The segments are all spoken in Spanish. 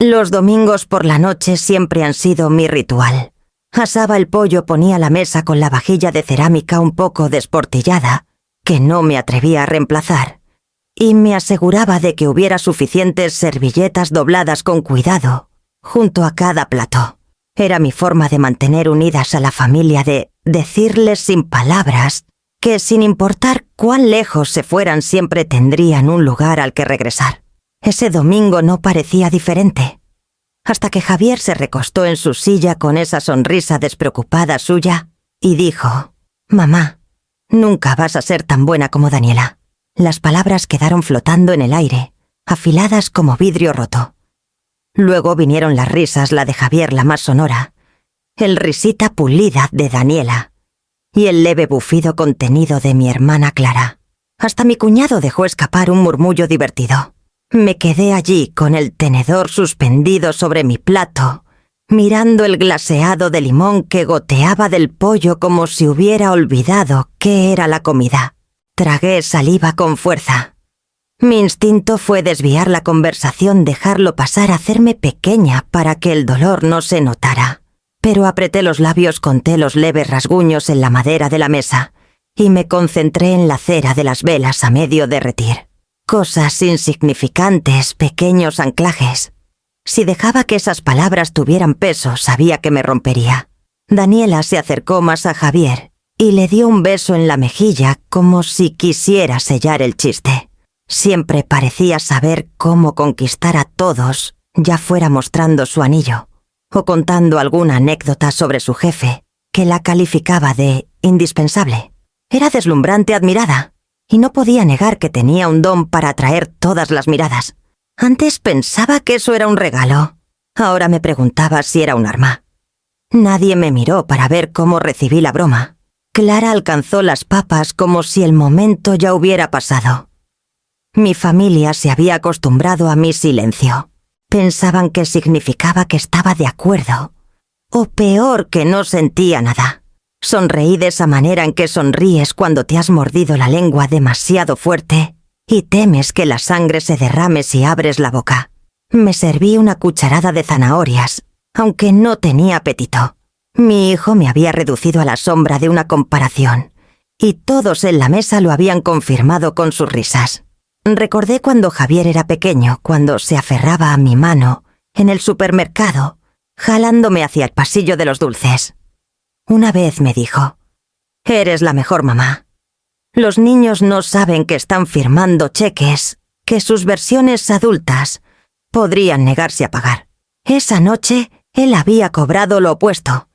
Los domingos por la noche siempre han sido mi ritual. Asaba el pollo, ponía la mesa con la vajilla de cerámica un poco desportillada, que no me atrevía a reemplazar, y me aseguraba de que hubiera suficientes servilletas dobladas con cuidado junto a cada plato. Era mi forma de mantener unidas a la familia, de decirles sin palabras que sin importar cuán lejos se fueran siempre tendrían un lugar al que regresar. Ese domingo no parecía diferente, hasta que Javier se recostó en su silla con esa sonrisa despreocupada suya y dijo: «Mamá, nunca vas a ser tan buena como Daniela». Las palabras quedaron flotando en el aire, afiladas como vidrio roto. Luego vinieron las risas, la de Javier la más sonora, el risita pulida de Daniela y el leve bufido contenido de mi hermana Clara. Hasta mi cuñado dejó escapar un murmullo divertido. Me quedé allí con el tenedor suspendido sobre mi plato, mirando el glaseado de limón que goteaba del pollo como si hubiera olvidado qué era la comida. Tragué saliva con fuerza. Mi instinto fue desviar la conversación, dejarlo pasar, hacerme pequeña para que el dolor no se notara. Pero apreté los labios, conté los leves rasguños en la madera de la mesa y me concentré en la cera de las velas a medio derretir. Cosas insignificantes, pequeños anclajes. Si dejaba que esas palabras tuvieran peso, sabía que me rompería. Daniela se acercó más a Javier y le dio un beso en la mejilla como si quisiera sellar el chiste. Siempre parecía saber cómo conquistar a todos, ya fuera mostrando su anillo o contando alguna anécdota sobre su jefe, que la calificaba de indispensable. Era deslumbrante admirada, y no podía negar que tenía un don para atraer todas las miradas. Antes pensaba que eso era un regalo. Ahora me preguntaba si era un arma. Nadie me miró para ver cómo recibí la broma. Clara alcanzó las papas como si el momento ya hubiera pasado. Mi familia se había acostumbrado a mi silencio. Pensaban que significaba que estaba de acuerdo, o peor, que no sentía nada. Sonreí de esa manera en que sonríes cuando te has mordido la lengua demasiado fuerte y temes que la sangre se derrame si abres la boca. Me serví una cucharada de zanahorias, aunque no tenía apetito. Mi hijo me había reducido a la sombra de una comparación, y todos en la mesa lo habían confirmado con sus risas. Recordé cuando Javier era pequeño, cuando se aferraba a mi mano en el supermercado, jalándome hacia el pasillo de los dulces. Una vez me dijo: «Eres la mejor mamá. Los niños no saben que están firmando cheques que sus versiones adultas podrían negarse a pagar». Esa noche él había cobrado lo opuesto.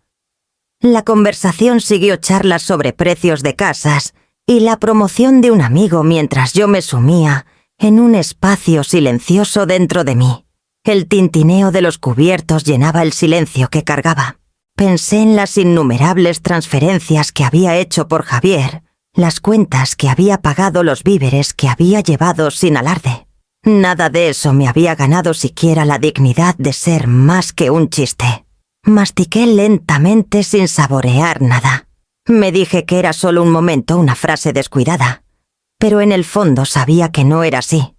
La conversación siguió charlas sobre precios de casas y la promoción de un amigo mientras yo me sumía en un espacio silencioso dentro de mí. El tintineo de los cubiertos llenaba el silencio que cargaba. Pensé en las innumerables transferencias que había hecho por Javier, las cuentas que había pagado, los víveres que había llevado sin alarde. Nada de eso me había ganado siquiera la dignidad de ser más que un chiste. Mastiqué lentamente sin saborear nada. Me dije que era solo un momento, una frase descuidada, pero en el fondo sabía que no era así.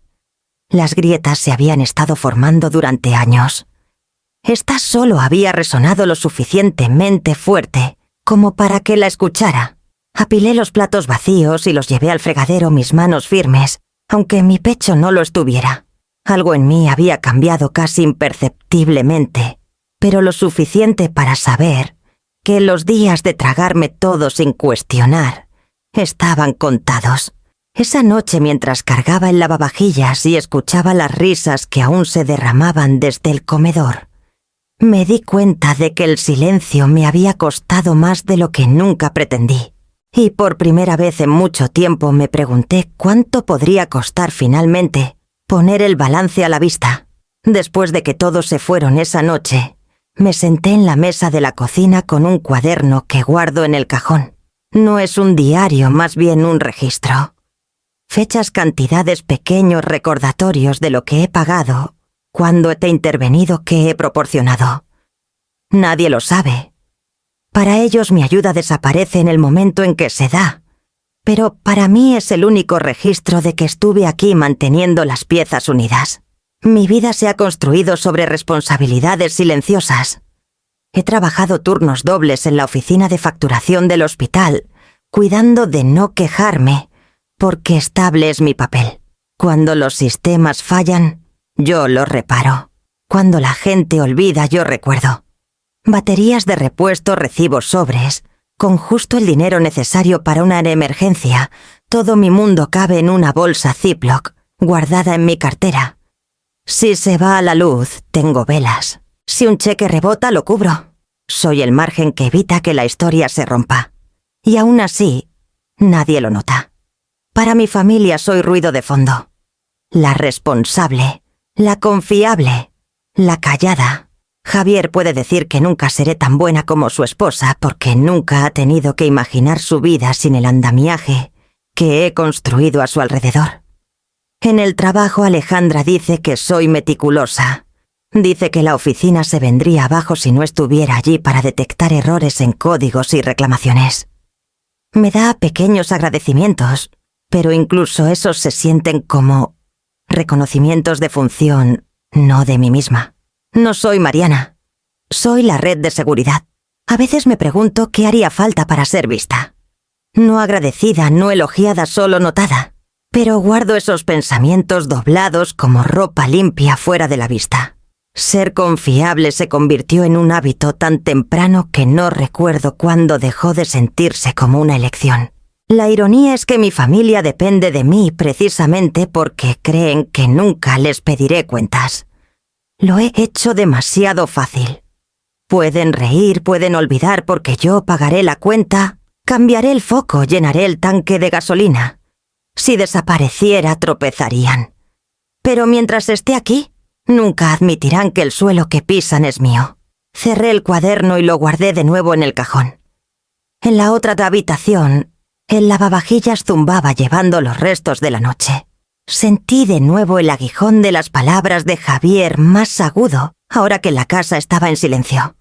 Las grietas se habían estado formando durante años. Esta solo había resonado lo suficientemente fuerte como para que la escuchara. Apilé los platos vacíos y los llevé al fregadero, mis manos firmes, aunque mi pecho no lo estuviera. Algo en mí había cambiado casi imperceptiblemente, pero lo suficiente para saber que los días de tragarme todo sin cuestionar estaban contados. Esa noche, mientras cargaba el lavavajillas y escuchaba las risas que aún se derramaban desde el comedor, me di cuenta de que el silencio me había costado más de lo que nunca pretendí. Y por primera vez en mucho tiempo me pregunté cuánto podría costar finalmente poner el balance a la vista. Después de que todos se fueron esa noche, me senté en la mesa de la cocina con un cuaderno que guardo en el cajón. No es un diario, más bien un registro. Fechas, cantidades, pequeños recordatorios de lo que he pagado, cuándo he intervenido, qué he proporcionado. Nadie lo sabe. Para ellos mi ayuda desaparece en el momento en que se da, pero para mí es el único registro de que estuve aquí manteniendo las piezas unidas. Mi vida se ha construido sobre responsabilidades silenciosas. He trabajado turnos dobles en la oficina de facturación del hospital, cuidando de no quejarme, porque estable es mi papel. Cuando los sistemas fallan, yo los reparo. Cuando la gente olvida, yo recuerdo. Baterías de repuesto recibo sobres. Con justo el dinero necesario para una emergencia, todo mi mundo cabe en una bolsa Ziploc, guardada en mi cartera. Si se va a la luz, tengo velas. Si un cheque rebota, lo cubro. Soy el margen que evita que la historia se rompa. Y aún así, nadie lo nota. Para mi familia soy ruido de fondo. La responsable, la confiable, la callada. Javier puede decir que nunca seré tan buena como su esposa porque nunca ha tenido que imaginar su vida sin el andamiaje que he construido a su alrededor. En el trabajo Alejandra dice que soy meticulosa. Dice que la oficina se vendría abajo si no estuviera allí para detectar errores en códigos y reclamaciones. Me da pequeños agradecimientos, pero incluso esos se sienten como reconocimientos de función, no de mí misma. No soy Mariana. Soy la red de seguridad. A veces me pregunto qué haría falta para ser vista. No agradecida, no elogiada, solo notada. Pero guardo esos pensamientos doblados como ropa limpia fuera de la vista. Ser confiable se convirtió en un hábito tan temprano que no recuerdo cuándo dejó de sentirse como una elección. La ironía es que mi familia depende de mí precisamente porque creen que nunca les pediré cuentas. Lo he hecho demasiado fácil. Pueden reír, pueden olvidar porque yo pagaré la cuenta, cambiaré el foco, llenaré el tanque de gasolina. Si desapareciera, tropezarían. Pero mientras esté aquí, nunca admitirán que el suelo que pisan es mío. Cerré el cuaderno y lo guardé de nuevo en el cajón. En la otra habitación, el lavavajillas zumbaba llevando los restos de la noche. Sentí de nuevo el aguijón de las palabras de Javier más agudo, ahora que la casa estaba en silencio.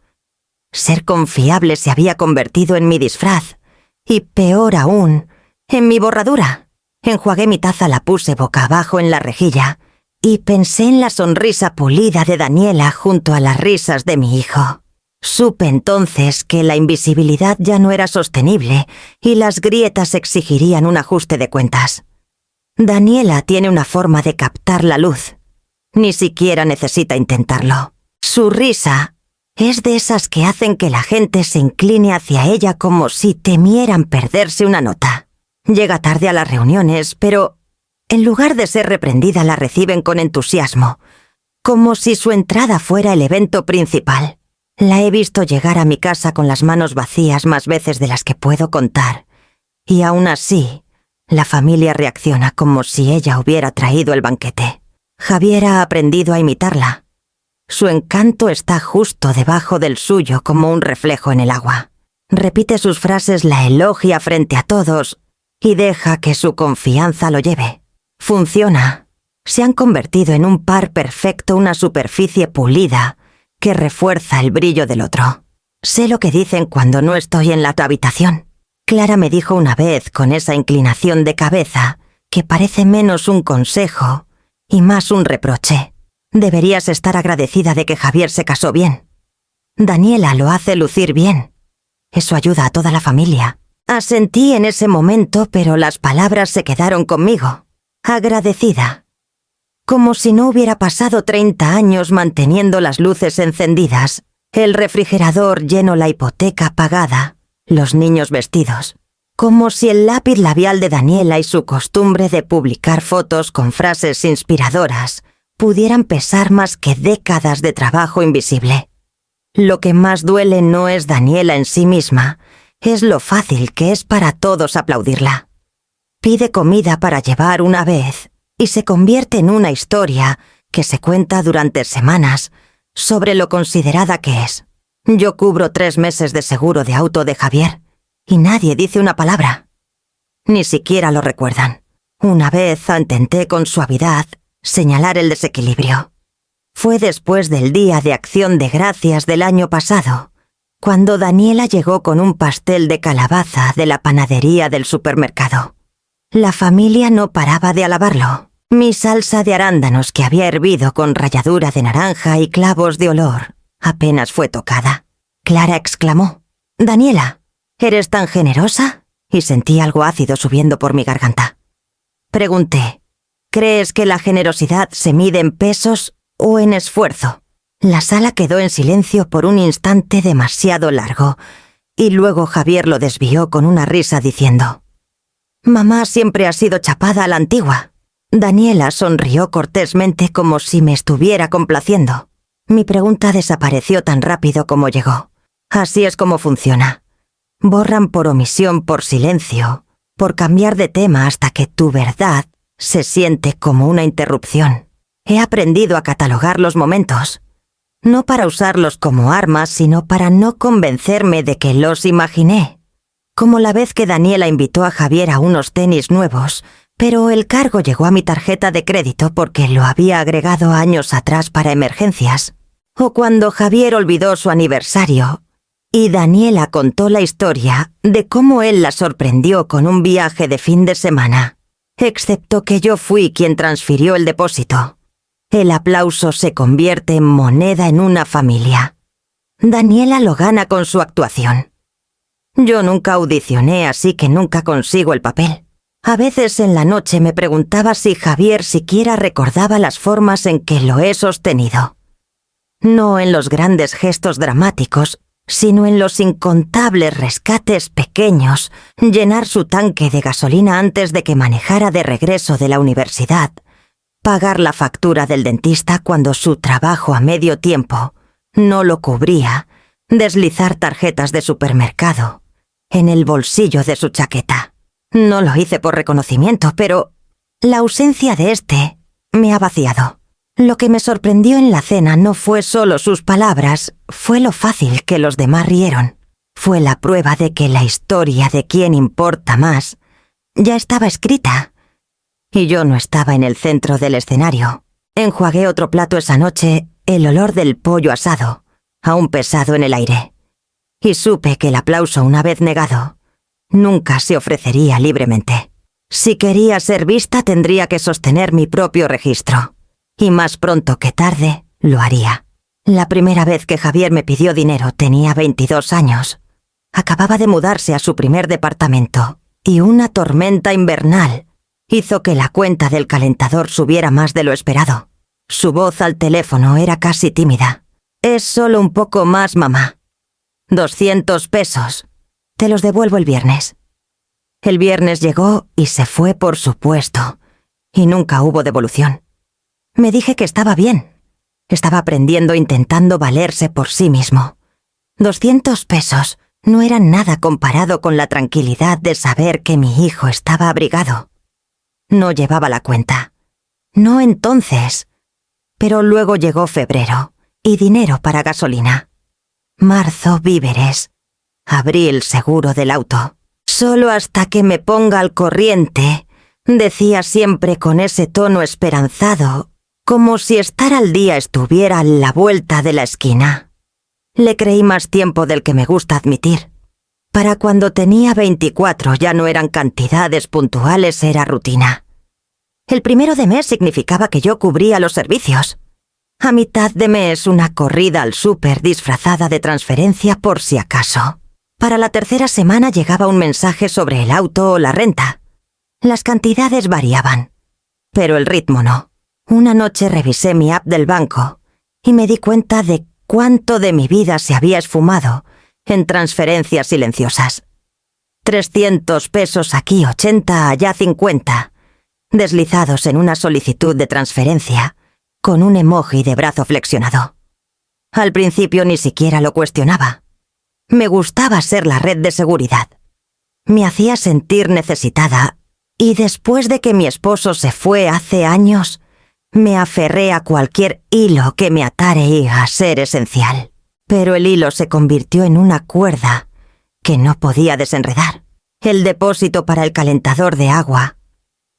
Ser confiable se había convertido en mi disfraz, y peor aún, en mi borradura. Enjuagué mi taza, la puse boca abajo en la rejilla, y pensé en la sonrisa pulida de Daniela junto a las risas de mi hijo. Supe entonces que la invisibilidad ya no era sostenible, y las grietas exigirían un ajuste de cuentas. Daniela tiene una forma de captar la luz. Ni siquiera necesita intentarlo. Su risa es de esas que hacen que la gente se incline hacia ella como si temieran perderse una nota. Llega tarde a las reuniones, pero en lugar de ser reprendida la reciben con entusiasmo, como si su entrada fuera el evento principal. La he visto llegar a mi casa con las manos vacías más veces de las que puedo contar, y aún así, la familia reacciona como si ella hubiera traído el banquete. Javier ha aprendido a imitarla. Su encanto está justo debajo del suyo como un reflejo en el agua. Repite sus frases, la elogia frente a todos y deja que su confianza lo lleve. Funciona. Se han convertido en un par perfecto, una superficie pulida que refuerza el brillo del otro. Sé lo que dicen cuando no estoy en la habitación. Clara me dijo una vez con esa inclinación de cabeza que parece menos un consejo y más un reproche. Deberías estar agradecida de que Javier se casó bien. Daniela lo hace lucir bien. Eso ayuda a toda la familia. Asentí en ese momento, pero las palabras se quedaron conmigo. Agradecida. Como si no hubiera pasado 30 años manteniendo las luces encendidas, el refrigerador lleno, la hipoteca pagada, los niños vestidos. Como si el lápiz labial de Daniela y su costumbre de publicar fotos con frases inspiradoras pudieran pesar más que décadas de trabajo invisible. Lo que más duele no es Daniela en sí misma, es lo fácil que es para todos aplaudirla. Pide comida para llevar una vez y se convierte en una historia que se cuenta durante semanas sobre lo considerada que es. Yo cubro 3 meses de seguro de auto de Javier y nadie dice una palabra. Ni siquiera lo recuerdan. Una vez intenté con suavidad señalar el desequilibrio. Fue después del Día de Acción de Gracias del año pasado, cuando Daniela llegó con un pastel de calabaza de la panadería del supermercado. La familia no paraba de alabarlo. Mi salsa de arándanos que había hervido con ralladura de naranja y clavos de olor apenas fue tocada. Clara exclamó: «Daniela, ¿eres tan generosa?», y sentí algo ácido subiendo por mi garganta. Pregunté: «¿Crees que la generosidad se mide en pesos o en esfuerzo?». La sala quedó en silencio por un instante demasiado largo, y luego Javier lo desvió con una risa diciendo: «Mamá siempre ha sido chapada a la antigua». Daniela sonrió cortésmente como si me estuviera complaciendo. Mi pregunta desapareció tan rápido como llegó. Así es como funciona. Borran por omisión, por silencio, por cambiar de tema hasta que tu verdad se siente como una interrupción. He aprendido a catalogar los momentos, no para usarlos como armas, sino para no convencerme de que los imaginé. Como la vez que Daniela invitó a Javier a unos tenis nuevos, pero el cargo llegó a mi tarjeta de crédito porque lo había agregado años atrás para emergencias. O cuando Javier olvidó su aniversario y Daniela contó la historia de cómo él la sorprendió con un viaje de fin de semana, excepto que yo fui quien transfirió el depósito. El aplauso se convierte en moneda en una familia. Daniela lo gana con su actuación. Yo nunca audicioné, así que nunca consigo el papel. A veces en la noche me preguntaba si Javier siquiera recordaba las formas en que lo he sostenido. No en los grandes gestos dramáticos, sino en los incontables rescates pequeños, llenar su tanque de gasolina antes de que manejara de regreso de la universidad, pagar la factura del dentista cuando su trabajo a medio tiempo no lo cubría, deslizar tarjetas de supermercado en el bolsillo de su chaqueta. No lo hice por reconocimiento, pero la ausencia de este me ha vaciado. Lo que me sorprendió en la cena no fue solo sus palabras, fue lo fácil que los demás rieron. Fue la prueba de que la historia de quién importa más ya estaba escrita. Y yo no estaba en el centro del escenario. Enjuagué otro plato esa noche, el olor del pollo asado, aún pesado en el aire. Y supe que el aplauso, una vez negado, nunca se ofrecería libremente. Si quería ser vista, tendría que sostener mi propio registro. Y más pronto que tarde, lo haría. La primera vez que Javier me pidió dinero tenía 22 años. Acababa de mudarse a su primer departamento, y una tormenta invernal hizo que la cuenta del calentador subiera más de lo esperado. Su voz al teléfono era casi tímida. «Es solo un poco más, mamá. 200 pesos. Te los devuelvo el viernes». El viernes llegó y se fue, por supuesto, y nunca hubo devolución. Me dije que estaba bien. Estaba aprendiendo, intentando valerse por sí mismo. 200 pesos no eran nada comparado con la tranquilidad de saber que mi hijo estaba abrigado. No llevaba la cuenta. No entonces. Pero luego llegó febrero, y dinero para gasolina. Marzo, víveres. Abril, seguro del auto. Solo hasta que me ponga al corriente, decía siempre con ese tono esperanzado, como si estar al día estuviera a la vuelta de la esquina. Le creí más tiempo del que me gusta admitir. Para cuando tenía 24 ya no eran cantidades puntuales, era rutina. El primero de mes significaba que yo cubría los servicios. A mitad de mes una corrida al súper disfrazada de transferencia por si acaso. Para la tercera semana llegaba un mensaje sobre el auto o la renta. Las cantidades variaban, pero el ritmo no. Una noche revisé mi app del banco y me di cuenta de cuánto de mi vida se había esfumado en transferencias silenciosas. 300 pesos aquí, 80 allá, 50, deslizados en una solicitud de transferencia, con un emoji de brazo flexionado. Al principio ni siquiera lo cuestionaba. Me gustaba ser la red de seguridad. Me hacía sentir necesitada, y después de que mi esposo se fue hace años, me aferré a cualquier hilo que me atare a ser esencial. Pero el hilo se convirtió en una cuerda que no podía desenredar. El depósito para el calentador de agua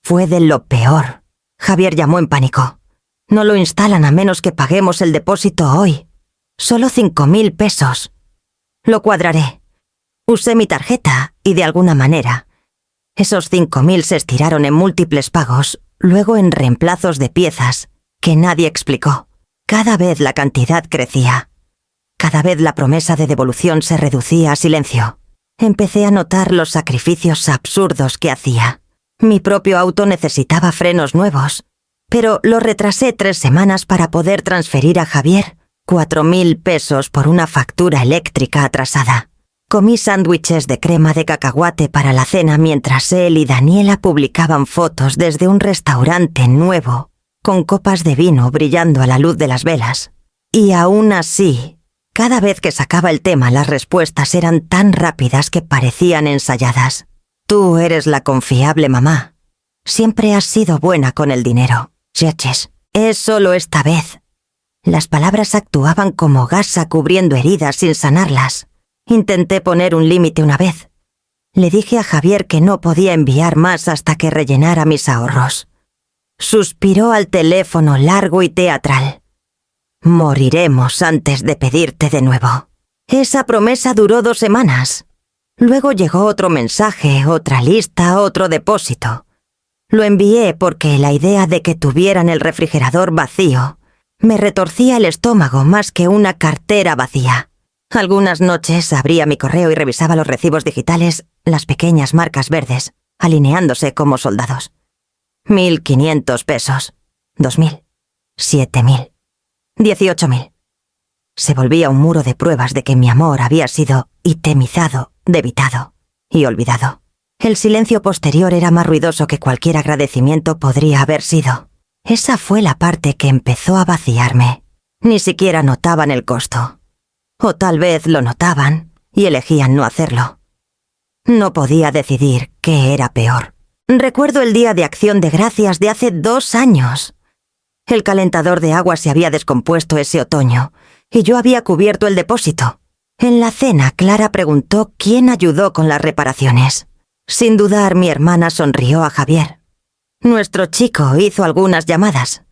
fue de lo peor. Javier llamó en pánico. No lo instalan a menos que paguemos el depósito hoy. Solo 5.000 pesos. Lo cuadraré. Usé mi tarjeta y de alguna manera esos 5.000 se estiraron en múltiples pagos, luego en reemplazos de piezas que nadie explicó. Cada vez la cantidad crecía. Cada vez la promesa de devolución se reducía a silencio. Empecé a notar los sacrificios absurdos que hacía. Mi propio auto necesitaba frenos nuevos, pero lo retrasé 3 semanas para poder transferir a Javier 4.000 pesos por una factura eléctrica atrasada. Comí sándwiches de crema de cacahuate para la cena mientras él y Daniela publicaban fotos desde un restaurante nuevo, con copas de vino brillando a la luz de las velas. Y aún así, cada vez que sacaba el tema, las respuestas eran tan rápidas que parecían ensayadas. Tú eres la confiable mamá. Siempre has sido buena con el dinero. Cheches, es solo esta vez. Las palabras actuaban como gasa cubriendo heridas sin sanarlas. Intenté poner un límite una vez. Le dije a Javier que no podía enviar más hasta que rellenara mis ahorros. Suspiró al teléfono largo y teatral. Moriremos antes de pedirte de nuevo. Esa promesa duró 2 semanas. Luego llegó otro mensaje, otra lista, otro depósito. Lo envié porque la idea de que tuvieran el refrigerador vacío me retorcía el estómago más que una cartera vacía. Algunas noches abría mi correo y revisaba los recibos digitales, las pequeñas marcas verdes, alineándose como soldados. 1.500 pesos, 2.000, 7.000, 18.000. Se volvía un muro de pruebas de que mi amor había sido itemizado, debitado y olvidado. El silencio posterior era más ruidoso que cualquier agradecimiento podría haber sido. Esa fue la parte que empezó a vaciarme. Ni siquiera notaban el costo. O tal vez lo notaban y elegían no hacerlo. No podía decidir qué era peor. Recuerdo el día de Acción de Gracias de hace 2 años. El calentador de agua se había descompuesto ese otoño y yo había cubierto el depósito. En la cena, Clara preguntó quién ayudó con las reparaciones. Sin dudar, mi hermana sonrió a Javier. Nuestro chico hizo algunas llamadas.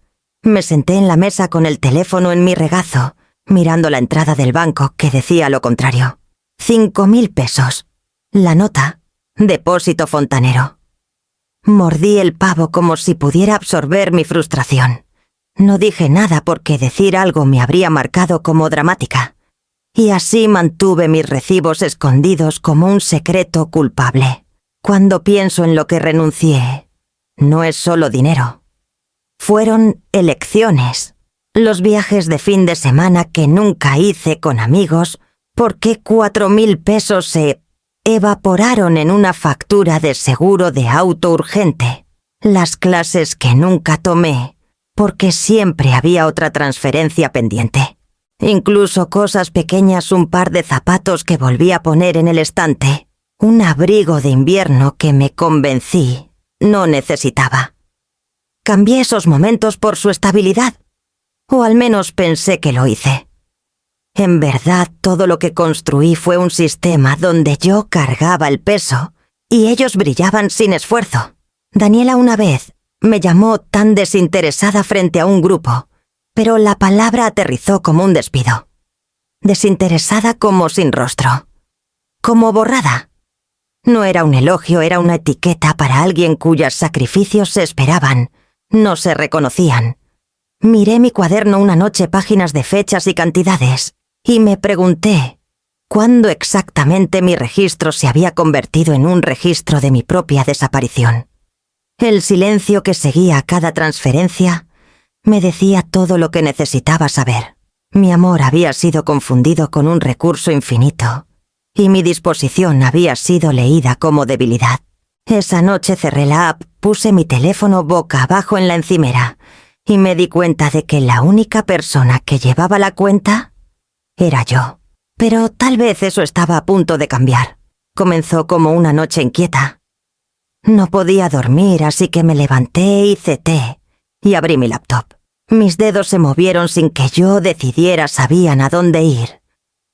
Me senté en la mesa con el teléfono en mi regazo, mirando la entrada del banco que decía lo contrario. 5.000 pesos. La nota, depósito fontanero. Mordí el pavo como si pudiera absorber mi frustración. No dije nada porque decir algo me habría marcado como dramática. Y así mantuve mis recibos escondidos como un secreto culpable. Cuando pienso en lo que renuncié, no es solo dinero. Fueron elecciones. Los viajes de fin de semana que nunca hice con amigos, porque 4.000 pesos se evaporaron en una factura de seguro de auto urgente. Las clases que nunca tomé, porque siempre había otra transferencia pendiente. Incluso cosas pequeñas, un par de zapatos que volví a poner en el estante, un abrigo de invierno que me convencí no necesitaba. Cambié esos momentos por su estabilidad, o al menos pensé que lo hice. En verdad, todo lo que construí fue un sistema donde yo cargaba el peso y ellos brillaban sin esfuerzo. Daniela una vez me llamó tan desinteresada frente a un grupo, pero la palabra aterrizó como un despido. Desinteresada como sin rostro. Como borrada. No era un elogio, era una etiqueta para alguien cuyos sacrificios se esperaban, no se reconocían. Miré mi cuaderno una noche, páginas de fechas y cantidades, y me pregunté cuándo exactamente mi registro se había convertido en un registro de mi propia desaparición. El silencio que seguía a cada transferencia me decía todo lo que necesitaba saber. Mi amor había sido confundido con un recurso infinito, y mi disposición había sido leída como debilidad. Esa noche cerré la app, puse mi teléfono boca abajo en la encimera, y me di cuenta de que la única persona que llevaba la cuenta era yo. Pero tal vez eso estaba a punto de cambiar. Comenzó como una noche inquieta. No podía dormir, así que me levanté, hice té y abrí mi laptop. Mis dedos se movieron sin que yo decidiera, sabían a dónde ir.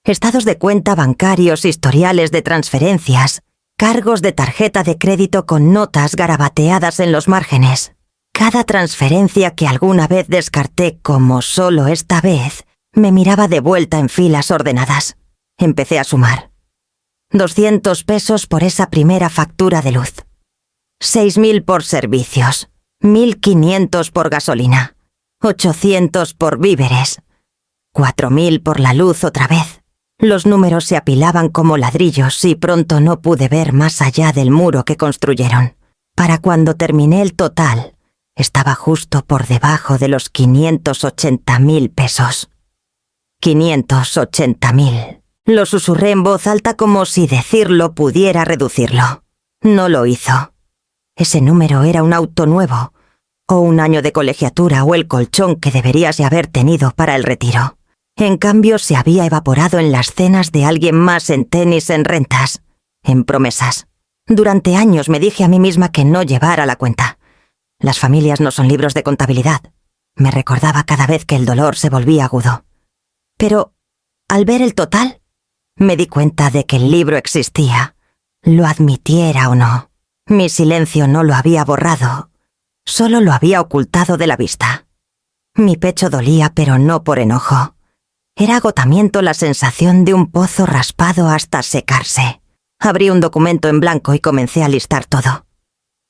Estados de cuenta bancarios, historiales de transferencias, cargos de tarjeta de crédito con notas garabateadas en los márgenes. Cada transferencia que alguna vez descarté como solo esta vez, me miraba de vuelta en filas ordenadas. Empecé a sumar. 200 pesos por esa primera factura de luz. 6.000 por servicios. 1.500 por gasolina, 800 por víveres, 4.000 por la luz otra vez. Los números se apilaban como ladrillos y pronto no pude ver más allá del muro que construyeron. Para cuando terminé el total, estaba justo por debajo de los 580.000 pesos. 580.000. Lo susurré en voz alta como si decirlo pudiera reducirlo. No lo hizo. Ese número era un auto nuevo, o un año de colegiatura o el colchón que deberías de haber tenido para el retiro. En cambio, se había evaporado en las cenas de alguien más, en tenis, en rentas, en promesas. Durante años me dije a mí misma que no llevara la cuenta. Las familias no son libros de contabilidad. Me recordaba cada vez que el dolor se volvía agudo. Pero, al ver el total, me di cuenta de que el libro existía, lo admitiera o no. Mi silencio no lo había borrado, solo lo había ocultado de la vista. Mi pecho dolía, pero no por enojo. Era agotamiento, la sensación de un pozo raspado hasta secarse. Abrí un documento en blanco y comencé a listar todo.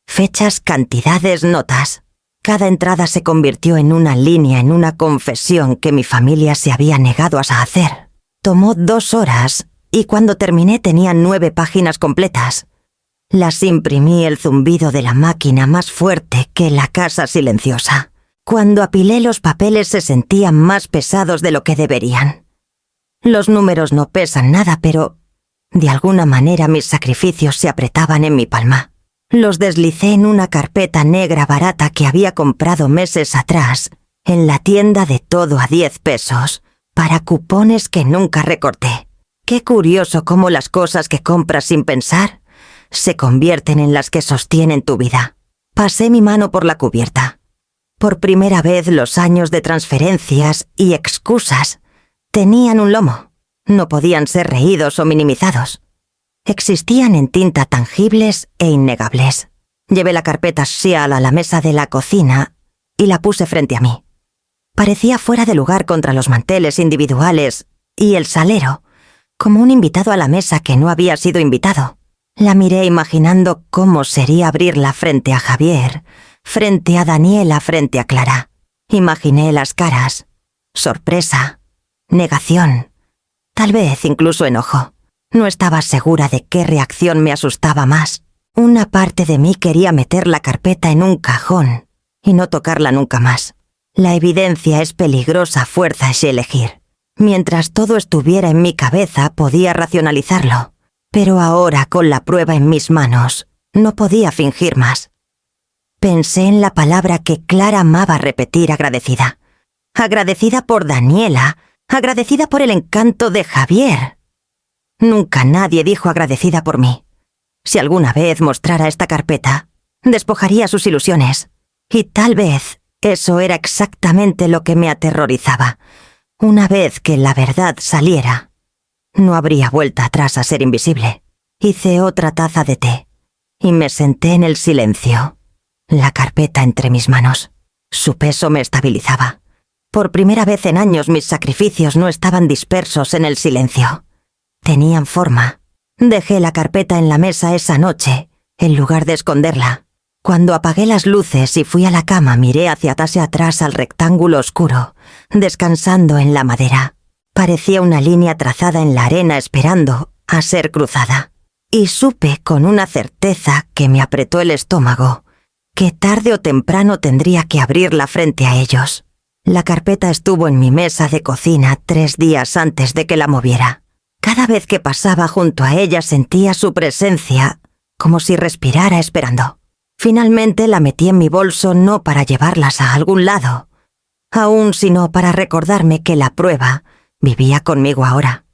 Fechas, cantidades, notas. Cada entrada se convirtió en una línea, en una confesión que mi familia se había negado a hacer. Tomó 2 horas y cuando terminé tenía 9 páginas completas. Las imprimí, el zumbido de la máquina más fuerte que la casa silenciosa. Cuando apilé los papeles se sentían más pesados de lo que deberían. Los números no pesan nada, pero de alguna manera mis sacrificios se apretaban en mi palma. Los deslicé en una carpeta negra barata que había comprado meses atrás en la tienda de todo a 10 pesos, para cupones que nunca recorté. Qué curioso cómo las cosas que compras sin pensar se convierten en las que sostienen tu vida. Pasé mi mano por la cubierta. Por primera vez los años de transferencias y excusas tenían un lomo. No podían ser reídos o minimizados. Existían en tinta tangibles e innegables. Llevé la carpeta Shial a la mesa de la cocina y la puse frente a mí. Parecía fuera de lugar contra los manteles individuales y el salero, como un invitado a la mesa que no había sido invitado. La miré imaginando cómo sería abrirla frente a Javier, frente a Daniela, frente a Clara. Imaginé las caras, sorpresa, negación, tal vez incluso enojo. No estaba segura de qué reacción me asustaba más. Una parte de mí quería meter la carpeta en un cajón y no tocarla nunca más. La evidencia es peligrosa fuerza es elegir. Mientras todo estuviera en mi cabeza podía racionalizarlo, pero ahora con la prueba en mis manos no podía fingir más. Pensé en la palabra que Clara amaba repetir, agradecida. Agradecida por Daniela, agradecida por el encanto de Javier. Nunca nadie dijo agradecida por mí. Si alguna vez mostrara esta carpeta, despojaría sus ilusiones. Y tal vez eso era exactamente lo que me aterrorizaba. Una vez que la verdad saliera, no habría vuelta atrás a ser invisible. Hice otra taza de té y me senté en el silencio, la carpeta entre mis manos. Su peso me estabilizaba. Por primera vez en años mis sacrificios no estaban dispersos en el silencio. Tenían forma. Dejé la carpeta en la mesa esa noche, en lugar de esconderla. Cuando apagué las luces y fui a la cama, miré hacia atrás al rectángulo oscuro, descansando en la madera. Parecía una línea trazada en la arena esperando a ser cruzada. Y supe con una certeza que me apretó el estómago, que tarde o temprano tendría que abrirla frente a ellos. La carpeta estuvo en mi mesa de cocina 3 días antes de que la moviera. Cada vez que pasaba junto a ella sentía su presencia, como si respirara esperando. Finalmente la metí en mi bolso no para llevarlas a algún lado, aún sino para recordarme que la prueba vivía conmigo ahora.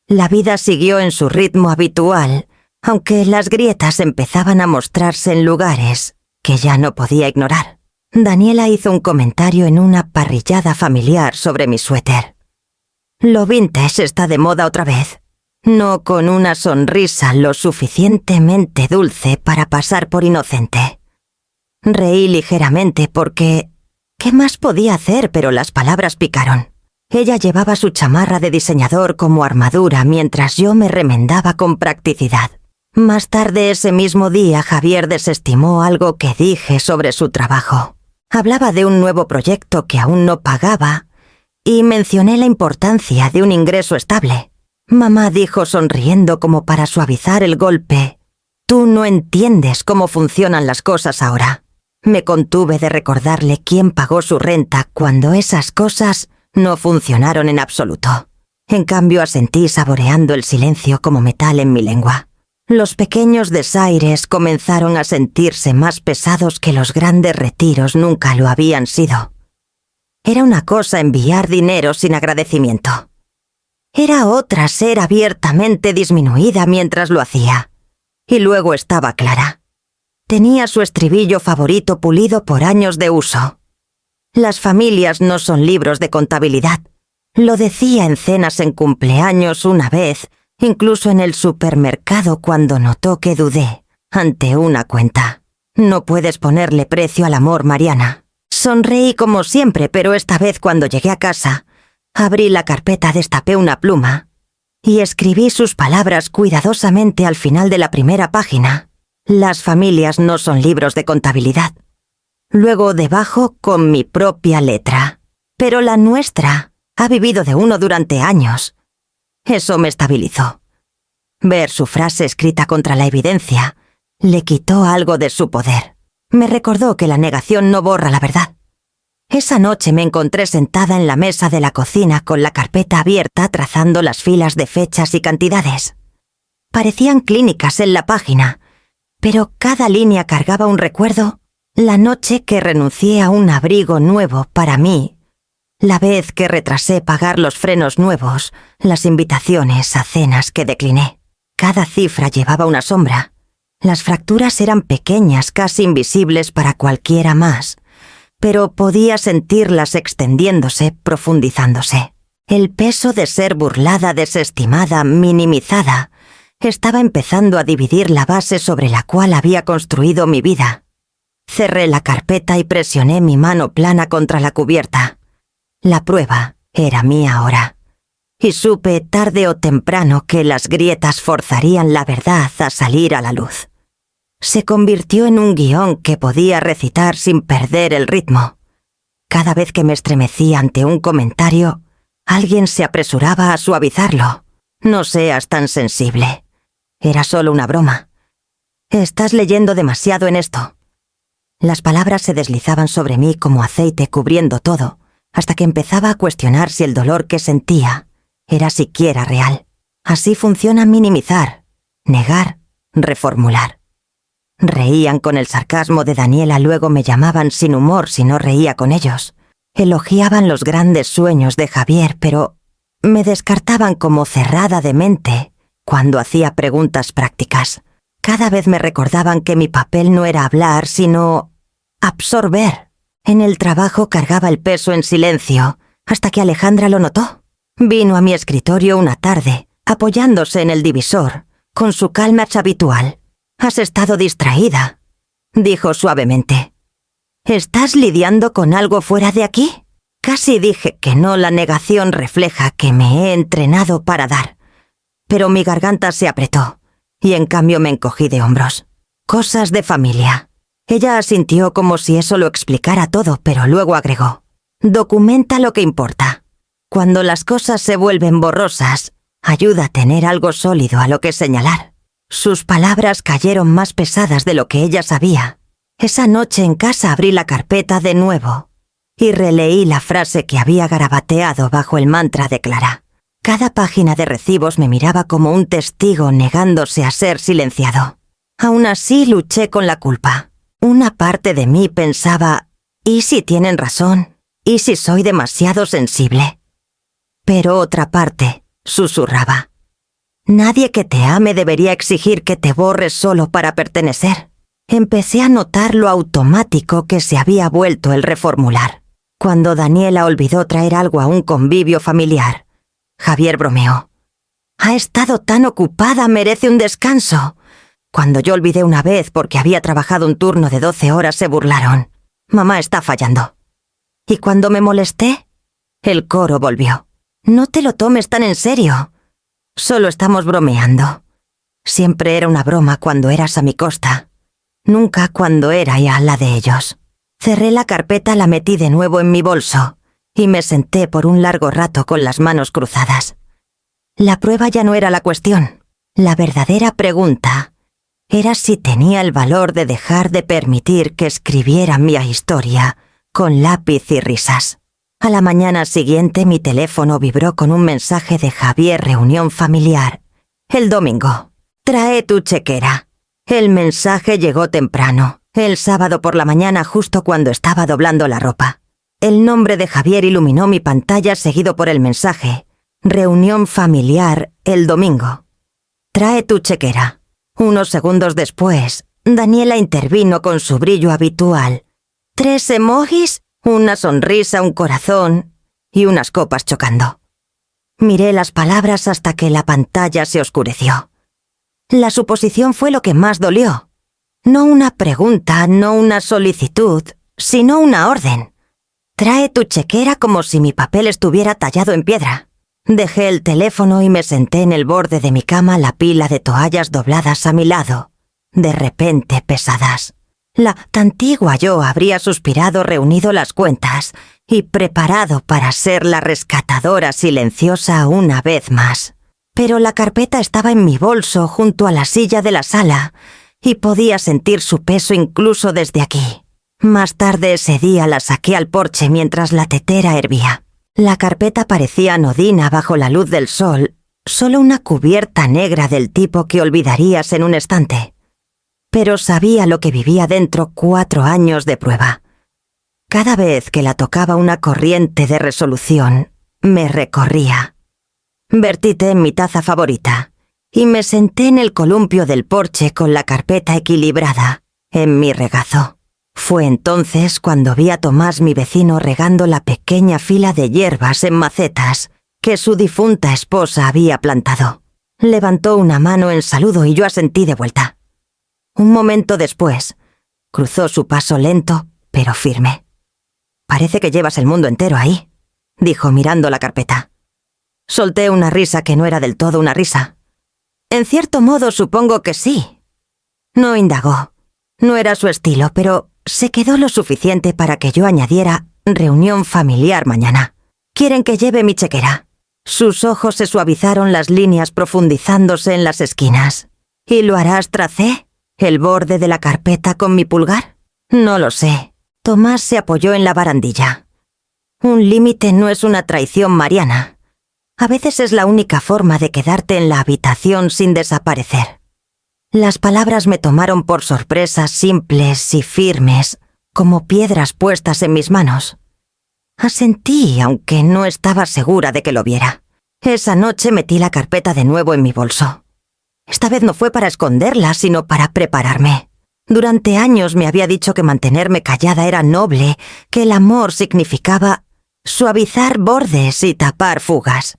La vida siguió en su ritmo habitual, aunque las grietas empezaban a mostrarse en lugares que ya no podía ignorar. Daniela hizo un comentario en una parrillada familiar sobre mi suéter. Lo vintage está de moda otra vez. No con una sonrisa lo suficientemente dulce para pasar por inocente. Reí ligeramente porque ¿qué más podía hacer? Pero las palabras picaron. Ella llevaba su chamarra de diseñador como armadura mientras yo me remendaba con practicidad. Más tarde ese mismo día, Javier desestimó algo que dije sobre su trabajo. Hablaba de un nuevo proyecto que aún no pagaba y mencioné la importancia de un ingreso estable. Mamá dijo sonriendo como para suavizar el golpe: «Tú no entiendes cómo funcionan las cosas ahora». Me contuve de recordarle quién pagó su renta cuando esas cosas no funcionaron en absoluto. En cambio, asentí saboreando el silencio como metal en mi lengua. Los pequeños desaires comenzaron a sentirse más pesados que los grandes retiros nunca lo habían sido. Era una cosa enviar dinero sin agradecimiento. Era otra ser abiertamente disminuida mientras lo hacía. Y luego estaba Clara. Tenía su estribillo favorito pulido por años de uso. Las familias no son libros de contabilidad. Lo decía en cenas en cumpleaños una vez, incluso en el supermercado cuando notó que dudé ante una cuenta. No puedes ponerle precio al amor, Mariana. Sonreí como siempre, pero esta vez cuando llegué a casa, abrí la carpeta, destapé una pluma y escribí sus palabras cuidadosamente al final de la primera página. Las familias no son libros de contabilidad. Luego debajo con mi propia letra. Pero la nuestra ha vivido de uno durante años. Eso me estabilizó. Ver su frase escrita contra la evidencia le quitó algo de su poder. Me recordó que la negación no borra la verdad. Esa noche me encontré sentada en la mesa de la cocina con la carpeta abierta trazando las filas de fechas y cantidades. Parecían clínicas en la página, pero cada línea cargaba un recuerdo. La noche que renuncié a un abrigo nuevo para mí, la vez que retrasé pagar los frenos nuevos, las invitaciones a cenas que decliné. Cada cifra llevaba una sombra. Las fracturas eran pequeñas, casi invisibles para cualquiera más, pero podía sentirlas extendiéndose, profundizándose. El peso de ser burlada, desestimada, minimizada, estaba empezando a dividir la base sobre la cual había construido mi vida. Cerré la carpeta y presioné mi mano plana contra la cubierta. La prueba era mía ahora. Y supe tarde o temprano que las grietas forzarían la verdad a salir a la luz. Se convirtió en un guión que podía recitar sin perder el ritmo. Cada vez que me estremecía ante un comentario, alguien se apresuraba a suavizarlo. No seas tan sensible. Era solo una broma. Estás leyendo demasiado en esto. Las palabras se deslizaban sobre mí como aceite cubriendo todo, hasta que empezaba a cuestionar si el dolor que sentía era siquiera real. Así funciona minimizar, negar, reformular. Reían con el sarcasmo de Daniela, luego me llamaban sin humor si no reía con ellos. Elogiaban los grandes sueños de Javier, pero me descartaban como cerrada de mente cuando hacía preguntas prácticas. Cada vez me recordaban que mi papel no era hablar, sino absorber. En el trabajo cargaba el peso en silencio, hasta que Alejandra lo notó. Vino a mi escritorio una tarde, apoyándose en el divisor, con su calma habitual. «Has estado distraída», dijo suavemente. «¿Estás lidiando con algo fuera de aquí?» Casi dije que no, la negación refleja que me he entrenado para dar. Pero mi garganta se apretó, y en cambio me encogí de hombros. «Cosas de familia». Ella asintió como si eso lo explicara todo, pero luego agregó: «Documenta lo que importa. Cuando las cosas se vuelven borrosas, ayuda a tener algo sólido a lo que señalar». Sus palabras cayeron más pesadas de lo que ella sabía. Esa noche en casa abrí la carpeta de nuevo y releí la frase que había garabateado bajo el mantra de Clara. Cada página de recibos me miraba como un testigo negándose a ser silenciado. Aún así luché con la culpa. Una parte de mí pensaba: ¿y si tienen razón? ¿Y si soy demasiado sensible? Pero otra parte susurraba: nadie que te ame debería exigir que te borres solo para pertenecer. Empecé a notar lo automático que se había vuelto el reformular. Cuando Daniela olvidó traer algo a un convivio familiar, Javier bromeó: «Ha estado tan ocupada, merece un descanso». Cuando yo olvidé una vez porque había trabajado un turno de 12 horas, se burlaron: «Mamá está fallando». Y cuando me molesté, el coro volvió: «No te lo tomes tan en serio. Solo estamos bromeando». Siempre era una broma cuando eras a mi costa, nunca cuando era ya la de ellos. Cerré la carpeta, la metí de nuevo en mi bolso y me senté por un largo rato con las manos cruzadas. La prueba ya no era la cuestión. La verdadera pregunta era si tenía el valor de dejar de permitir que escribiera mi historia con lápiz y risas. A la mañana siguiente mi teléfono vibró con un mensaje de Javier, reunión familiar. El domingo. Trae tu chequera. El mensaje llegó temprano, el sábado por la mañana, justo cuando estaba doblando la ropa. El nombre de Javier iluminó mi pantalla, seguido por el mensaje. Reunión familiar el domingo. Trae tu chequera. Unos segundos después, Daniela intervino con su brillo habitual. 3 emojis, una sonrisa, un corazón y unas copas chocando. Miré las palabras hasta que la pantalla se oscureció. La suposición fue lo que más dolió. No una pregunta, no una solicitud, sino una orden. Trae tu chequera, como si mi papel estuviera tallado en piedra. Dejé el teléfono y me senté en el borde de mi cama, la pila de toallas dobladas a mi lado, de repente pesadas. La antigua yo habría suspirado, reunido las cuentas y preparado para ser la rescatadora silenciosa una vez más. Pero la carpeta estaba en mi bolso junto a la silla de la sala y podía sentir su peso incluso desde aquí. Más tarde ese día la saqué al porche mientras la tetera hervía. La carpeta parecía anodina bajo la luz del sol, solo una cubierta negra del tipo que olvidarías en un estante. Pero sabía lo que vivía dentro 4 años de prueba. Cada vez que la tocaba una corriente de resolución, me recorría. Vertí té en mi taza favorita y me senté en el columpio del porche con la carpeta equilibrada en mi regazo. Fue entonces cuando vi a Tomás, mi vecino, regando la pequeña fila de hierbas en macetas que su difunta esposa había plantado. Levantó una mano en saludo y yo asentí de vuelta. Un momento después, cruzó su paso lento, pero firme. «Parece que llevas el mundo entero ahí», dijo mirando la carpeta. Solté una risa que no era del todo una risa. «En cierto modo supongo que sí». No indagó. No era su estilo, pero se quedó lo suficiente para que yo añadiera reunión familiar mañana. «¿Quieren que lleve mi chequera?» Sus ojos se suavizaron, las líneas profundizándose en las esquinas. «¿Y lo harás tracé? ¿El borde de la carpeta con mi pulgar?» «No lo sé». Tomás se apoyó en la barandilla. «Un límite no es una traición mariana. A veces es la única forma de quedarte en la habitación sin desaparecer». Las palabras me tomaron por sorpresa, simples y firmes, como piedras puestas en mis manos. Asentí, aunque no estaba segura de que lo viera. Esa noche metí la carpeta de nuevo en mi bolso. Esta vez no fue para esconderla, sino para prepararme. Durante años me había dicho que mantenerme callada era noble, que el amor significaba suavizar bordes y tapar fugas.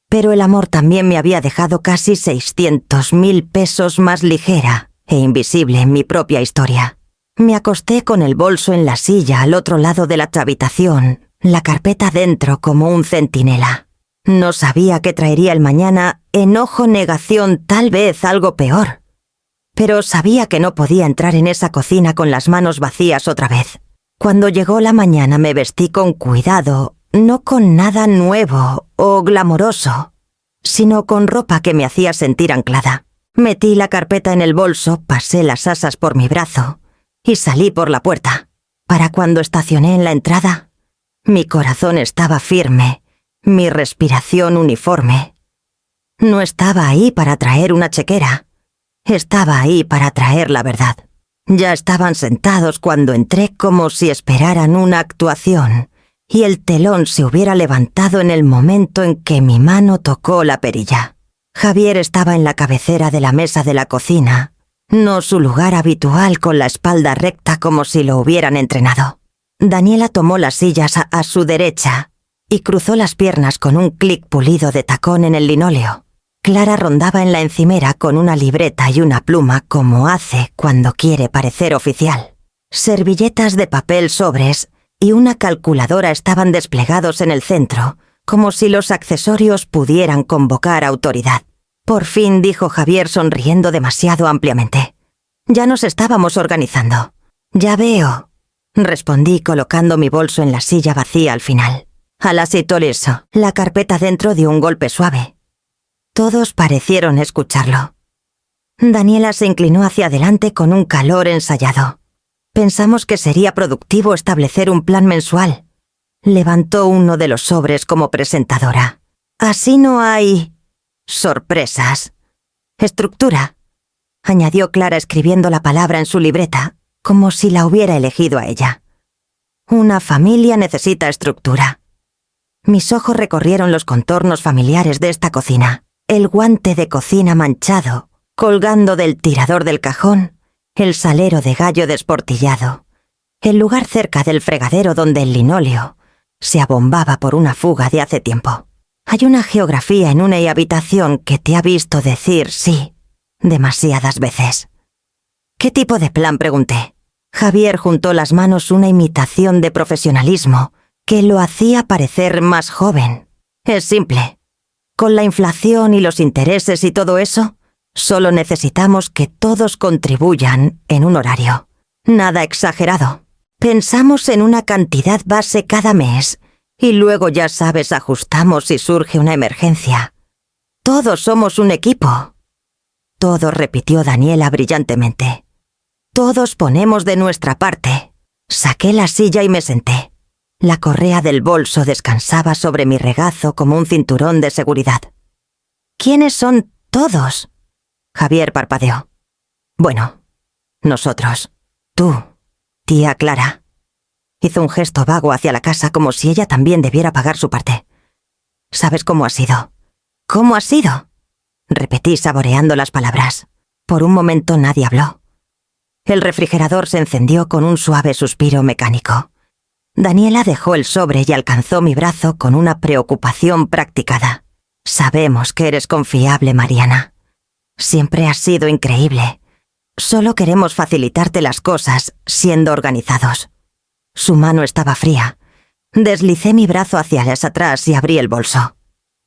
Pero el amor también me había dejado casi 600.000 pesos más ligera e invisible en mi propia historia. Me acosté con el bolso en la silla al otro lado de la habitación, la carpeta dentro como un centinela. No sabía qué traería el mañana, enojo, negación, tal vez algo peor. Pero sabía que no podía entrar en esa cocina con las manos vacías otra vez. Cuando llegó la mañana me vestí con cuidado, no con nada nuevo o glamoroso, sino con ropa que me hacía sentir anclada. Metí la carpeta en el bolso, pasé las asas por mi brazo y salí por la puerta. Para cuando estacioné en la entrada, mi corazón estaba firme, mi respiración uniforme. No estaba ahí para traer una chequera, estaba ahí para traer la verdad. Ya estaban sentados cuando entré, como si esperaran una actuación, y el telón se hubiera levantado en el momento en que mi mano tocó la perilla. Javier estaba en la cabecera de la mesa de la cocina, no su lugar habitual, con la espalda recta como si lo hubieran entrenado. Daniela tomó las sillas a su derecha y cruzó las piernas con un clic pulido de tacón en el linóleo. Clara rondaba en la encimera con una libreta y una pluma, como hace cuando quiere parecer oficial. Servilletas de papel, sobres y una calculadora estaban desplegados en el centro, como si los accesorios pudieran convocar autoridad. Por fin dijo Javier sonriendo demasiado ampliamente. Ya nos estábamos organizando. Ya veo, respondí colocando mi bolso en la silla vacía al final. Alasitoleso, la carpeta dentro dio un golpe suave. Todos parecieron escucharlo. Daniela se inclinó hacia adelante con un calor ensayado. Pensamos que sería productivo establecer un plan mensual. Levantó uno de los sobres como presentadora. Así no hay sorpresas. Estructura, añadió Clara escribiendo la palabra en su libreta, como si la hubiera elegido a ella. Una familia necesita estructura. Mis ojos recorrieron los contornos familiares de esta cocina. El guante de cocina manchado, colgando del tirador del cajón, el salero de gallo desportillado, el lugar cerca del fregadero donde el linóleo se abombaba por una fuga de hace tiempo. Hay una geografía en una habitación que te ha visto decir sí demasiadas veces. ¿Qué tipo de plan?, pregunté. Javier juntó las manos, una imitación de profesionalismo que lo hacía parecer más joven. Es simple. Con la inflación y los intereses y todo eso, solo necesitamos que todos contribuyan en un horario. Nada exagerado. Pensamos en una cantidad base cada mes y luego, ya sabes, ajustamos si surge una emergencia. Todos somos un equipo. Todo, repitió Daniela brillantemente. Todos ponemos de nuestra parte. Saqué la silla y me senté. La correa del bolso descansaba sobre mi regazo como un cinturón de seguridad. ¿Quiénes son todos?, Javier parpadeó. Bueno, nosotros. Tú, tía Clara. Hizo un gesto vago hacia la casa como si ella también debiera pagar su parte. ¿Sabes cómo ha sido? ¿Cómo ha sido?, repetí saboreando las palabras. Por un momento nadie habló. El refrigerador se encendió con un suave suspiro mecánico. Daniela dejó el sobre y alcanzó mi brazo con una preocupación practicada. Sabemos que eres confiable, Mariana. Siempre has sido increíble. Solo queremos facilitarte las cosas siendo organizados. Su mano estaba fría. Deslicé mi brazo hacia atrás y abrí el bolso.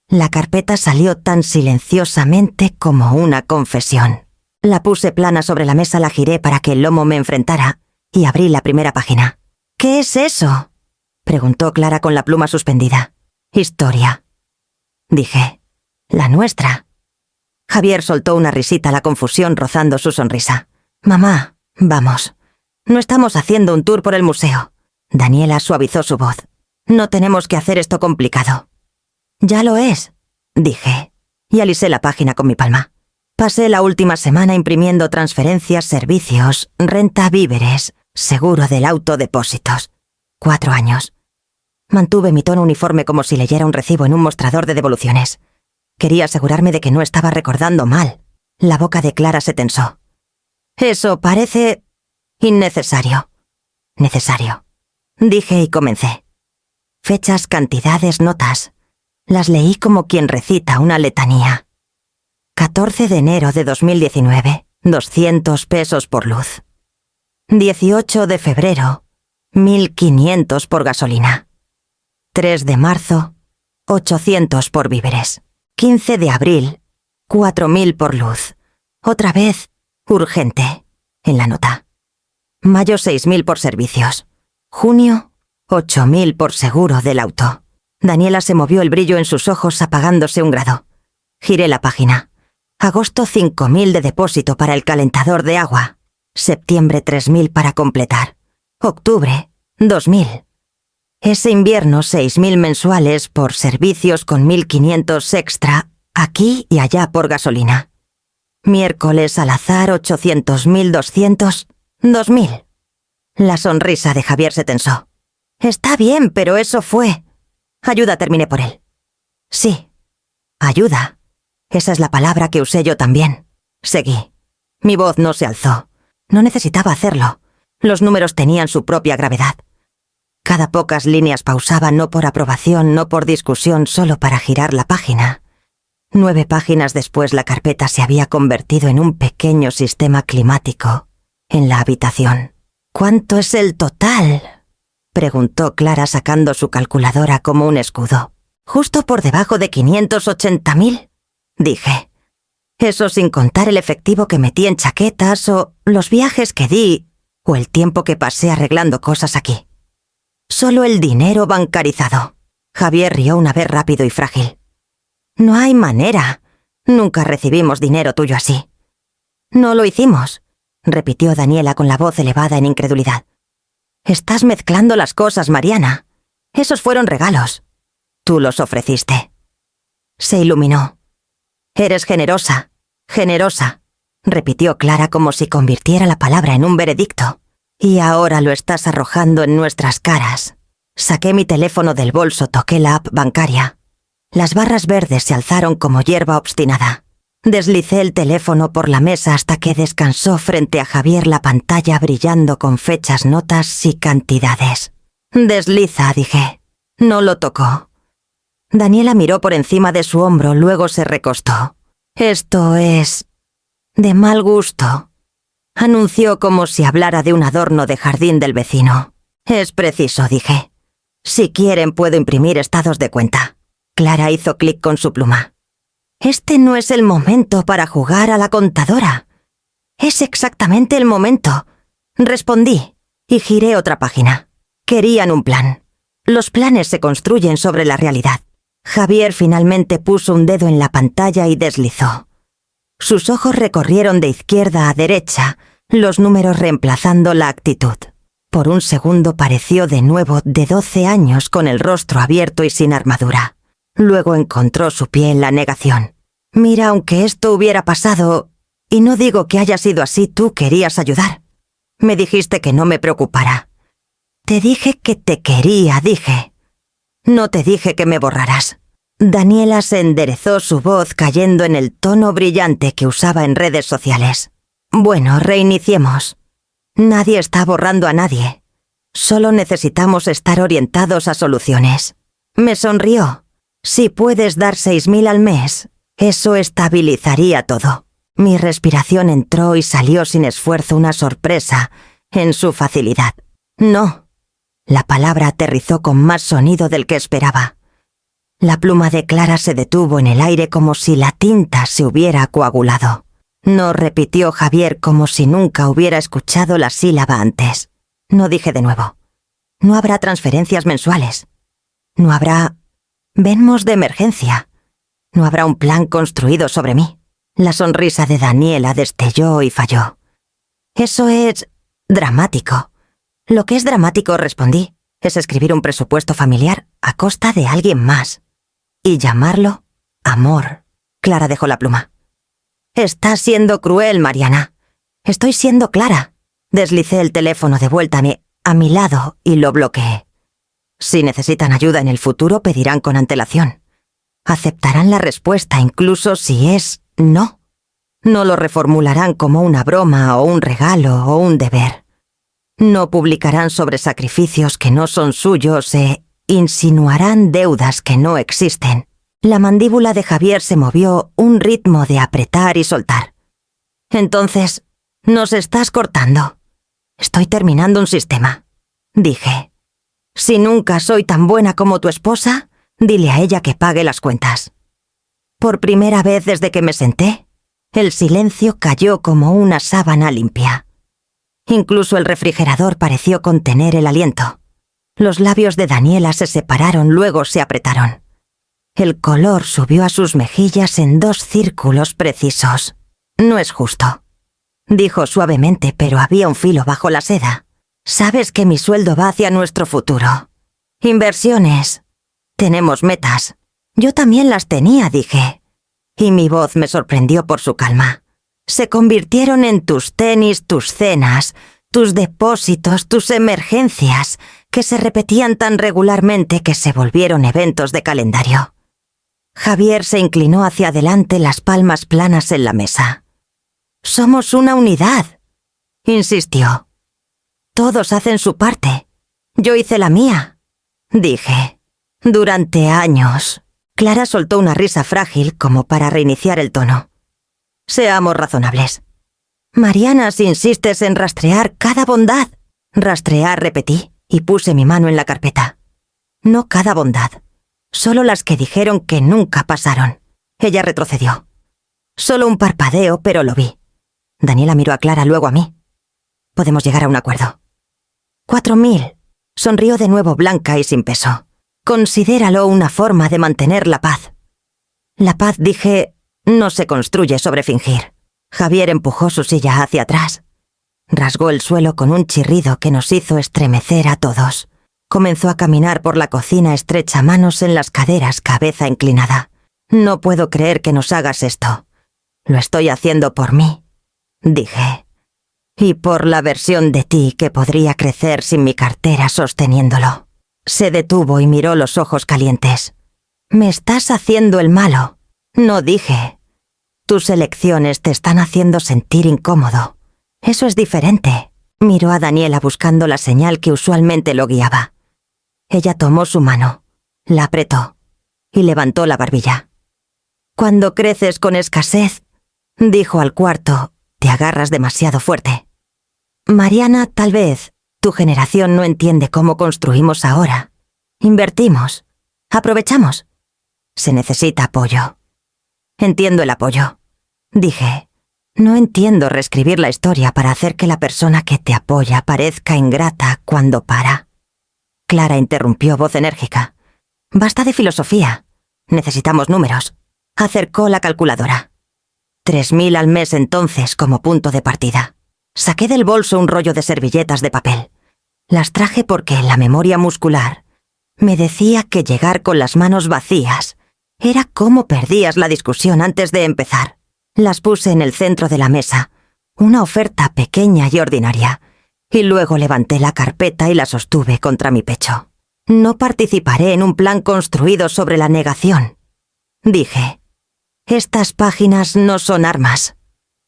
La carpeta salió tan silenciosamente como una confesión. La puse plana sobre la mesa, la giré para que el lomo me enfrentara y abrí la primera página. ¿Qué es eso?, preguntó Clara con la pluma suspendida. Historia, dije. La nuestra. Javier soltó una risita, la confusión rozando su sonrisa. Mamá, vamos. No estamos haciendo un tour por el museo. Daniela suavizó su voz. No tenemos que hacer esto complicado. Ya lo es, dije, y alisé la página con mi palma. Pasé la última semana imprimiendo transferencias, servicios, renta, víveres, seguro del auto, depósitos. 4 años. Mantuve mi tono uniforme como si leyera un recibo en un mostrador de devoluciones. Quería asegurarme de que no estaba recordando mal. La boca de Clara se tensó. Eso parece innecesario. Necesario, dije y comencé. Fechas, cantidades, notas. Las leí como quien recita una letanía. 14 de enero de 2019, 200 pesos por luz. 18 de febrero, 1.500 por gasolina. 3 de marzo, 800 por víveres. 15 de abril, 4.000 por luz. Otra vez, urgente, en la nota. Mayo, 6.000 por servicios. Junio, 8.000 por seguro del auto. Daniela se movió, el brillo en sus ojos apagándose 1 grado. Giré la página. Agosto, 5.000 de depósito para el calentador de agua. Septiembre, 3.000 para completar. Octubre, 2.000. Ese invierno, 6.000 mensuales por servicios con 1.500 extra, aquí y allá por gasolina. Miércoles al azar, 800, 1.200, 2.000. La sonrisa de Javier se tensó. Está bien, pero eso fue. Ayuda, terminé por él. Sí, ayuda. Esa es la palabra que usé yo también. Seguí. Mi voz no se alzó. No necesitaba hacerlo. Los números tenían su propia gravedad. Cada pocas líneas pausaba, no por aprobación, no por discusión, solo para girar la página. 9 páginas después, la carpeta se había convertido en un pequeño sistema climático en la habitación. ¿Cuánto es el total?, preguntó Clara sacando su calculadora como un escudo. Justo por debajo de 580.000, dije. Eso sin contar el efectivo que metí en chaquetas o los viajes que di o el tiempo que pasé arreglando cosas aquí. Solo el dinero bancarizado. Javier rió una vez rápido y frágil. No hay manera. Nunca recibimos dinero tuyo así. No lo hicimos, repitió Daniela con la voz elevada en incredulidad. Estás mezclando las cosas, Mariana. Esos fueron regalos. Tú los ofreciste. Se iluminó. Eres generosa, generosa, repitió Clara como si convirtiera la palabra en un veredicto. Y ahora lo estás arrojando en nuestras caras. Saqué mi teléfono del bolso, toqué la app bancaria. Las barras verdes se alzaron como hierba obstinada. Deslicé el teléfono por la mesa hasta que descansó frente a Javier la pantalla brillando con fechas, notas y cantidades. Desliza, dije. No lo tocó. Daniela miró por encima de su hombro, luego se recostó. Esto es de mal gusto, anunció como si hablara de un adorno de jardín del vecino. Es preciso, dije. Si quieren puedo imprimir estados de cuenta. Clara hizo clic con su pluma. Este no es el momento para jugar a la contadora. Es exactamente el momento. Respondí y giré otra página. Querían un plan. Los planes se construyen sobre la realidad. Javier finalmente puso un dedo en la pantalla y deslizó. Sus ojos recorrieron de izquierda a derecha, los números reemplazando la actitud. Por un segundo pareció de nuevo de 12 años con el rostro abierto y sin armadura. Luego encontró su pie en la negación. Mira, aunque esto hubiera pasado, y no digo que haya sido así, tú querías ayudar. Me dijiste que no me preocupara. Te dije que te quería, dije. No te dije que me borraras. Daniela se enderezó, su voz cayendo en el tono brillante que usaba en redes sociales. Bueno, reiniciemos. Nadie está borrando a nadie. Solo necesitamos estar orientados a soluciones. Me sonrió. Si puedes dar 6.000 al mes, eso estabilizaría todo. Mi respiración entró y salió sin esfuerzo, una sorpresa en su facilidad. No. La palabra aterrizó con más sonido del que esperaba. La pluma de Clara se detuvo en el aire como si la tinta se hubiera coagulado. No, repitió Javier como si nunca hubiera escuchado la sílaba antes. No, dije de nuevo. No habrá transferencias mensuales. No habrá Venmos de emergencia. No habrá un plan construido sobre mí. La sonrisa de Daniela destelló y falló. Eso es dramático. Lo que es dramático, respondí, es escribir un presupuesto familiar a costa de alguien más. Y llamarlo amor. Clara dejó la pluma. Estás siendo cruel, Mariana. Estoy siendo clara. Deslicé el teléfono de vuelta a mi lado y lo bloqueé. Si necesitan ayuda en el futuro, pedirán con antelación. Aceptarán la respuesta incluso si es no. No lo reformularán como una broma o un regalo o un deber. No publicarán sobre sacrificios que no son suyos e insinuarán deudas que no existen. La mandíbula de Javier se movió, un ritmo de apretar y soltar. Entonces, nos estás cortando. Estoy terminando un sistema, dije. Si nunca soy tan buena como tu esposa, dile a ella que pague las cuentas. Por primera vez desde que me senté, el silencio cayó como una sábana limpia. Incluso el refrigerador pareció contener el aliento. Los labios de Daniela se separaron, luego se apretaron. El color subió a sus mejillas en 2 círculos precisos. No es justo, dijo suavemente, pero había un filo bajo la seda. Sabes que mi sueldo va hacia nuestro futuro. Inversiones. Tenemos metas. Yo también las tenía, dije. Y mi voz me sorprendió por su calma. Se convirtieron en tus tenis, tus cenas, tus depósitos, tus emergencias, que se repetían tan regularmente que se volvieron eventos de calendario. Javier se inclinó hacia adelante, las palmas planas en la mesa. Somos una unidad, insistió. Todos hacen su parte. Yo hice la mía, dije. Durante años. Clara soltó una risa frágil como para reiniciar el tono. Seamos razonables. Mariana, si insistes en rastrear cada bondad. Rastrear, repetí, y puse mi mano en la carpeta. No cada bondad. Solo las que dijeron que nunca pasaron. Ella retrocedió. Solo un parpadeo, pero lo vi. Daniela miró a Clara, luego a mí. Podemos llegar a un acuerdo. 4.000. Sonrió de nuevo blanca y sin peso. Considéralo una forma de mantener la paz. La paz, dije, no se construye sobre fingir. Javier empujó su silla hacia atrás. Rasgó el suelo con un chirrido que nos hizo estremecer a todos. Comenzó a caminar por la cocina estrecha, manos en las caderas, cabeza inclinada. No puedo creer que nos hagas esto. Lo estoy haciendo por mí, dije. Y por la versión de ti que podría crecer sin mi cartera sosteniéndolo. Se detuvo y miró los ojos calientes. Me estás haciendo el malo. No, dije. Tus elecciones te están haciendo sentir incómodo. Eso es diferente. Miró a Daniela buscando la señal que usualmente lo guiaba. Ella tomó su mano, la apretó y levantó la barbilla. Cuando creces con escasez, dijo al cuarto, te agarras demasiado fuerte. Mariana, tal vez, tu generación no entiende cómo construimos ahora. Invertimos. Aprovechamos. Se necesita apoyo. Entiendo el apoyo. Dije, no entiendo reescribir la historia para hacer que la persona que te apoya parezca ingrata cuando para. Clara interrumpió, voz enérgica. Basta de filosofía. Necesitamos números. Acercó la calculadora. 3.000 al mes entonces como punto de partida. Saqué del bolso un rollo de servilletas de papel. Las traje porque la memoria muscular me decía que llegar con las manos vacías era como perdías la discusión antes de empezar. Las puse en el centro de la mesa, una oferta pequeña y ordinaria, y luego levanté la carpeta y la sostuve contra mi pecho. No participaré en un plan construido sobre la negación, dije. Estas páginas no son armas,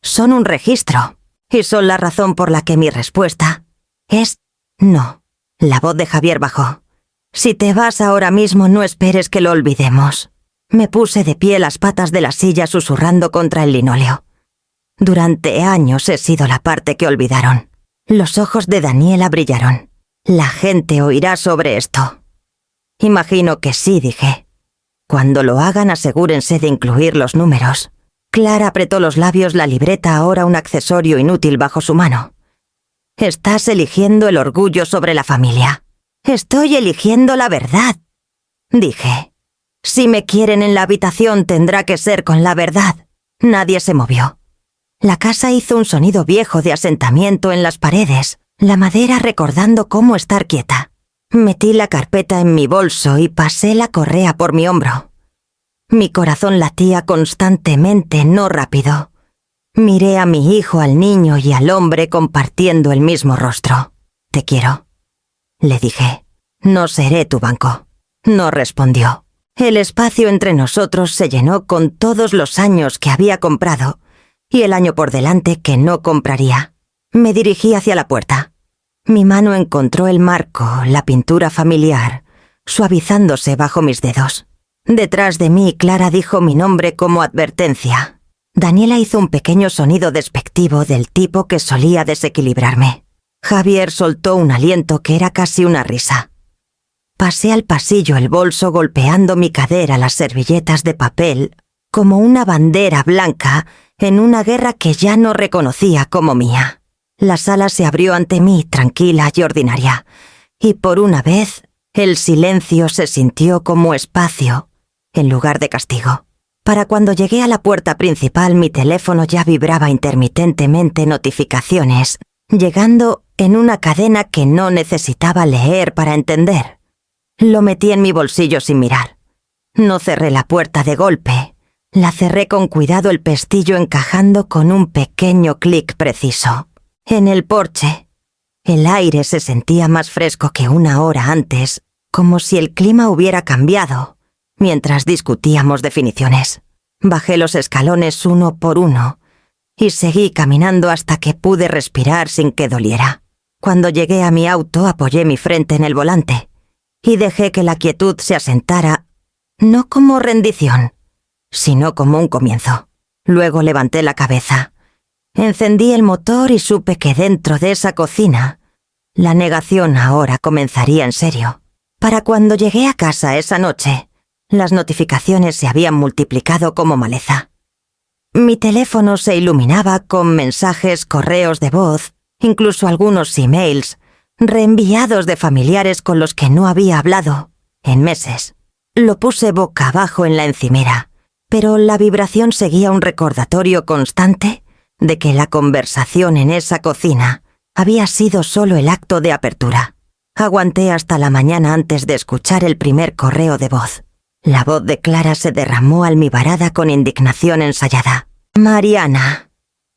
son un registro, y son la razón por la que mi respuesta es no. La voz de Javier bajó. Si te vas ahora mismo, no esperes que lo olvidemos. Me puse de pie, las patas de la silla susurrando contra el linóleo. Durante años he sido la parte que olvidaron. Los ojos de Daniela brillaron. La gente oirá sobre esto. Imagino que sí, dije. Cuando lo hagan, asegúrense de incluir los números. Clara apretó los labios, la libreta ahora un accesorio inútil bajo su mano. Estás eligiendo el orgullo sobre la familia. Estoy eligiendo la verdad, dije. Si me quieren en la habitación tendrá que ser con la verdad. Nadie se movió. La casa hizo un sonido viejo de asentamiento en las paredes, la madera recordando cómo estar quieta. Metí la carpeta en mi bolso y pasé la correa por mi hombro. Mi corazón latía constantemente, no rápido. Miré a mi hijo, al niño y al hombre compartiendo el mismo rostro. Te quiero, le dije. No seré tu banco. No respondió. El espacio entre nosotros se llenó con todos los años que había comprado y el año por delante que no compraría. Me dirigí hacia la puerta. Mi mano encontró el marco, la pintura familiar, suavizándose bajo mis dedos. Detrás de mí, Clara dijo mi nombre como advertencia. Daniela hizo un pequeño sonido despectivo del tipo que solía desequilibrarme. Javier soltó un aliento que era casi una risa. Pasé al pasillo, el bolso golpeando mi cadera, las servilletas de papel, como una bandera blanca en una guerra que ya no reconocía como mía. La sala se abrió ante mí, tranquila y ordinaria, y por una vez el silencio se sintió como espacio, en lugar de castigo. Para cuando llegué a la puerta principal, mi teléfono ya vibraba intermitentemente notificaciones, llegando en una cadena que no necesitaba leer para entender. Lo metí en mi bolsillo sin mirar. No cerré la puerta de golpe. La cerré con cuidado, el pestillo encajando con un pequeño clic preciso. En el porche, el aire se sentía más fresco que una hora antes, como si el clima hubiera cambiado, mientras discutíamos definiciones. Bajé los escalones uno por uno y seguí caminando hasta que pude respirar sin que doliera. Cuando llegué a mi auto, apoyé mi frente en el volante y dejé que la quietud se asentara, no como rendición, sino como un comienzo. Luego levanté la cabeza, encendí el motor y supe que dentro de esa cocina, la negación ahora comenzaría en serio. Para cuando llegué a casa esa noche, las notificaciones se habían multiplicado como maleza. Mi teléfono se iluminaba con mensajes, correos de voz, incluso algunos emails, reenviados de familiares con los que no había hablado en meses. Lo puse boca abajo en la encimera, pero la vibración seguía un recordatorio constante de que la conversación en esa cocina había sido solo el acto de apertura. Aguanté hasta la mañana antes de escuchar el primer correo de voz. La voz de Clara se derramó almibarada con indignación ensayada. «Mariana,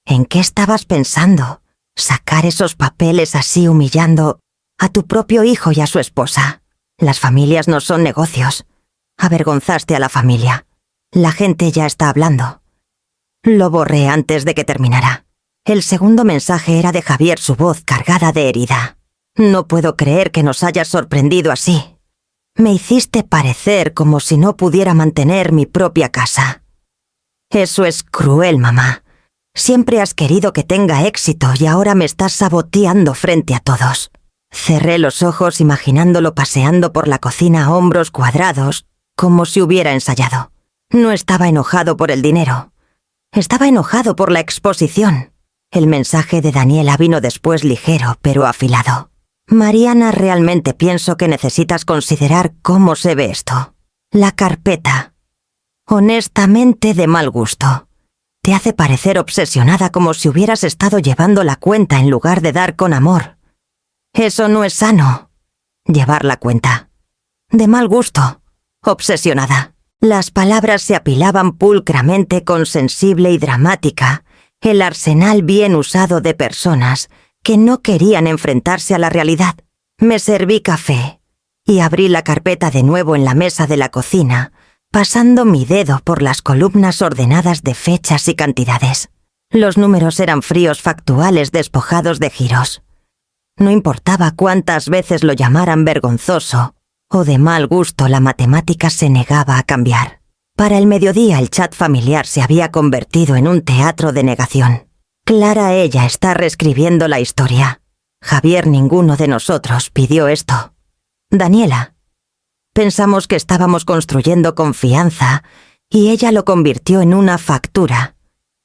¿en qué estabas pensando? Sacar esos papeles así humillando a tu propio hijo y a su esposa. Las familias no son negocios. Avergonzaste a la familia. La gente ya está hablando». Lo borré antes de que terminara. El segundo mensaje era de Javier, su voz cargada de herida. «No puedo creer que nos hayas sorprendido así. Me hiciste parecer como si no pudiera mantener mi propia casa. Eso es cruel, mamá. Siempre has querido que tenga éxito y ahora me estás saboteando frente a todos». Cerré los ojos imaginándolo paseando por la cocina a hombros cuadrados, como si hubiera ensayado. No estaba enojado por el dinero. Estaba enojado por la exposición. El mensaje de Daniela vino después ligero, pero afilado. «Mariana, realmente pienso que necesitas considerar cómo se ve esto. La carpeta. Honestamente de mal gusto. Te hace parecer obsesionada como si hubieras estado llevando la cuenta en lugar de dar con amor. Eso no es sano. Llevar la cuenta. De mal gusto. Obsesionada». Las palabras se apilaban pulcramente con sensible y dramática, el arsenal bien usado de personas que no querían enfrentarse a la realidad. Me serví café y abrí la carpeta de nuevo en la mesa de la cocina, pasando mi dedo por las columnas ordenadas de fechas y cantidades. Los números eran fríos factuales despojados de giros. No importaba cuántas veces lo llamaran vergonzoso o de mal gusto, la matemática se negaba a cambiar. Para el mediodía el chat familiar se había convertido en un teatro de negación. Clara, ella está reescribiendo la historia. Javier, ninguno de nosotros pidió esto. Daniela. Pensamos que estábamos construyendo confianza y ella lo convirtió en una factura.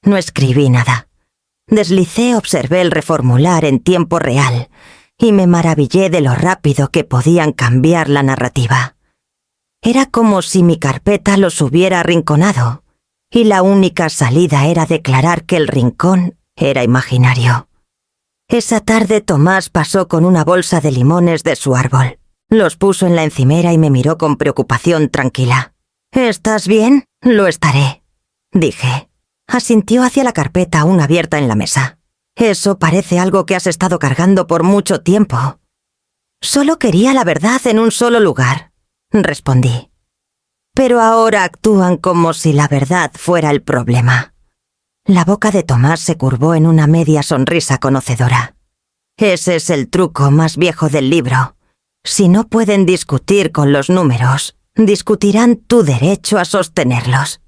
No escribí nada. Deslicé, observé el reformular en tiempo real y me maravillé de lo rápido que podían cambiar la narrativa. Era como si mi carpeta los hubiera arrinconado y la única salida era declarar que el rincón era imaginario. Esa tarde Tomás pasó con una bolsa de limones de su árbol. Los puso en la encimera y me miró con preocupación tranquila. «¿Estás bien? Lo estaré», dije. Asintió hacia la carpeta aún abierta en la mesa. «Eso parece algo que has estado cargando por mucho tiempo». «Solo quería la verdad en un solo lugar», respondí. «Pero ahora actúan como si la verdad fuera el problema». La boca de Tomás se curvó en una media sonrisa conocedora. «Ese es el truco más viejo del libro. Si no pueden discutir con los números, discutirán tu derecho a sostenerlos».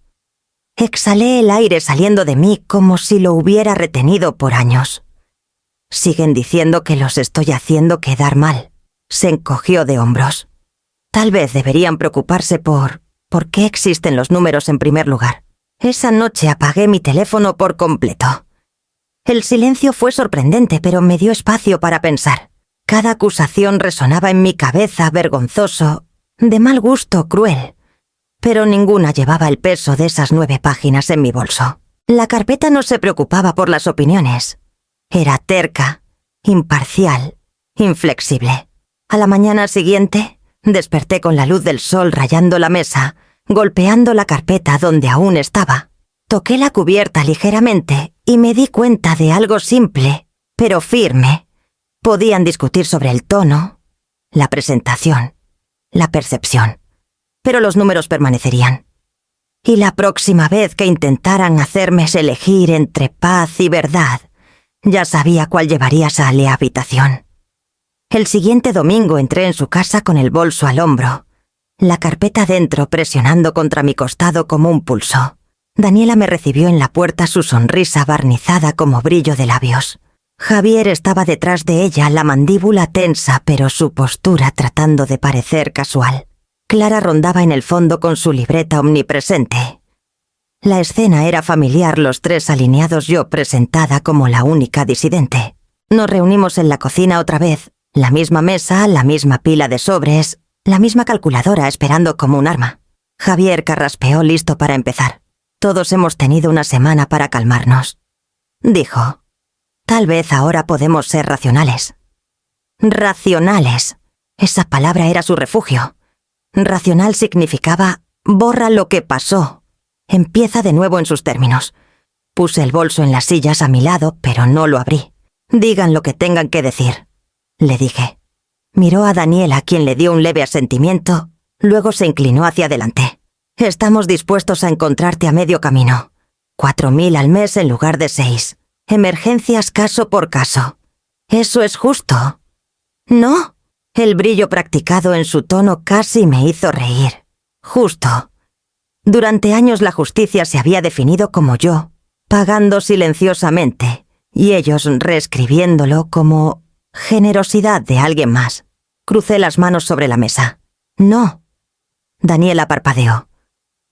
Exhalé el aire saliendo de mí como si lo hubiera retenido por años. «Siguen diciendo que los estoy haciendo quedar mal». Se encogió de hombros. «Tal vez deberían preocuparse por qué existen los números en primer lugar». Esa noche apagué mi teléfono por completo. El silencio fue sorprendente, pero me dio espacio para pensar. Cada acusación resonaba en mi cabeza, vergonzoso, de mal gusto, cruel. Pero ninguna llevaba el peso de esas 9 páginas en mi bolso. La carpeta no se preocupaba por las opiniones. Era terca, imparcial, inflexible. A la mañana siguiente, desperté con la luz del sol rayando la mesa, golpeando la carpeta donde aún estaba. Toqué la cubierta ligeramente y me di cuenta de algo simple, pero firme. Podían discutir sobre el tono, la presentación, la percepción, pero los números permanecerían. Y la próxima vez que intentaran hacerme elegir entre paz y verdad, ya sabía cuál llevaría a la habitación. El siguiente domingo entré en su casa con el bolso al hombro, la carpeta dentro presionando contra mi costado como un pulso. Daniela me recibió en la puerta, su sonrisa barnizada como brillo de labios. Javier estaba detrás de ella, la mandíbula tensa, pero su postura tratando de parecer casual. Clara rondaba en el fondo con su libreta omnipresente. La escena era familiar, los tres alineados, yo presentada como la única disidente. Nos reunimos en la cocina otra vez, la misma mesa, la misma pila de sobres, la misma calculadora esperando como un arma. Javier carraspeó listo para empezar. Todos hemos tenido una semana para calmarnos. Dijo, tal vez ahora podemos ser racionales. Racionales. Esa palabra era su refugio. Racional significaba, borra lo que pasó. Empieza de nuevo en sus términos. Puse el bolso en las sillas a mi lado, pero no lo abrí. Digan lo que tengan que decir, le dije. Miró a Daniela, quien le dio un leve asentimiento, luego se inclinó hacia adelante. Estamos dispuestos a encontrarte a medio camino. 4.000 al mes en lugar de 6. Emergencias caso por caso. ¿Eso es justo? No. El brillo practicado en su tono casi me hizo reír. Justo. Durante años la justicia se había definido como yo, pagando silenciosamente, y ellos reescribiéndolo como generosidad de alguien más. Crucé las manos sobre la mesa. No. Daniela parpadeó.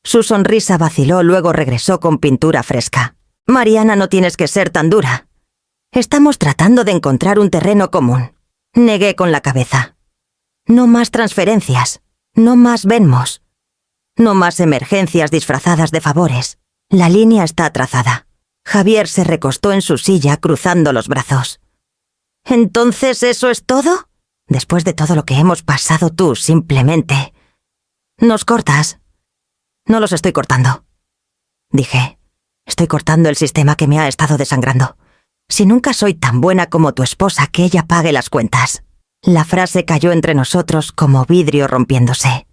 Su sonrisa vaciló, luego regresó con pintura fresca. Mariana, no tienes que ser tan dura. Estamos tratando de encontrar un terreno común. Negué con la cabeza. No más transferencias. No más Venmos. No más emergencias disfrazadas de favores. La línea está trazada. Javier se recostó en su silla cruzando los brazos. ¿Entonces eso es todo? Después de todo lo que hemos pasado, tú simplemente... ¿Nos cortas? No los estoy cortando. Dije, estoy cortando el sistema que me ha estado desangrando. Si nunca soy tan buena como tu esposa, que ella pague las cuentas. La frase cayó entre nosotros como vidrio rompiéndose.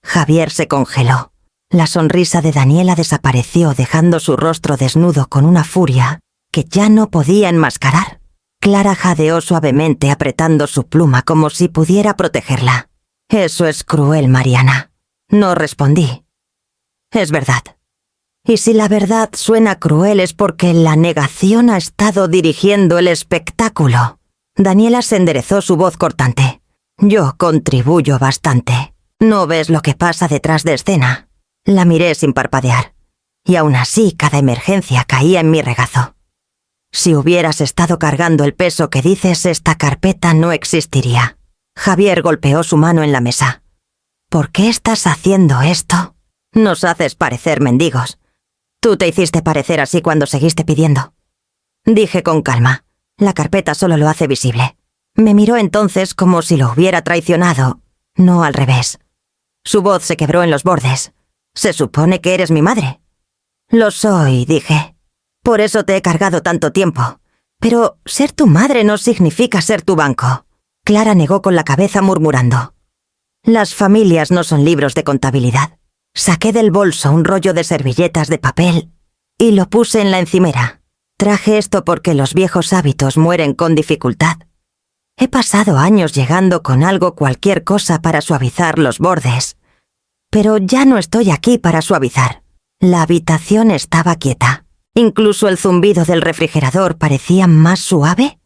Javier se congeló. La sonrisa de Daniela desapareció, dejando su rostro desnudo con una furia que ya no podía enmascarar. Clara jadeó suavemente apretando su pluma como si pudiera protegerla. Eso es cruel, Mariana. No respondí. Es verdad. Y si la verdad suena cruel es porque la negación ha estado dirigiendo el espectáculo. Daniela se enderezó, su voz cortante. Yo contribuyo bastante. ¿No ves lo que pasa detrás de escena? La miré sin parpadear. Y aún así, cada emergencia caía en mi regazo. Si hubieras estado cargando el peso que dices, esta carpeta no existiría. Javier golpeó su mano en la mesa. ¿Por qué estás haciendo esto? Nos haces parecer mendigos. Tú te hiciste parecer así cuando seguiste pidiendo. Dije con calma. La carpeta solo lo hace visible. Me miró entonces como si lo hubiera traicionado, no al revés. Su voz se quebró en los bordes. ¿Se supone que eres mi madre? Lo soy, dije. Por eso te he cargado tanto tiempo. Pero ser tu madre no significa ser tu banco. Clara negó con la cabeza murmurando. Las familias no son libros de contabilidad. Saqué del bolso un rollo de servilletas de papel y lo puse en la encimera. Traje esto porque los viejos hábitos mueren con dificultad. He pasado años llegando con algo, cualquier cosa para suavizar los bordes. Pero ya no estoy aquí para suavizar. La habitación estaba quieta. Incluso el zumbido del refrigerador parecía más suave,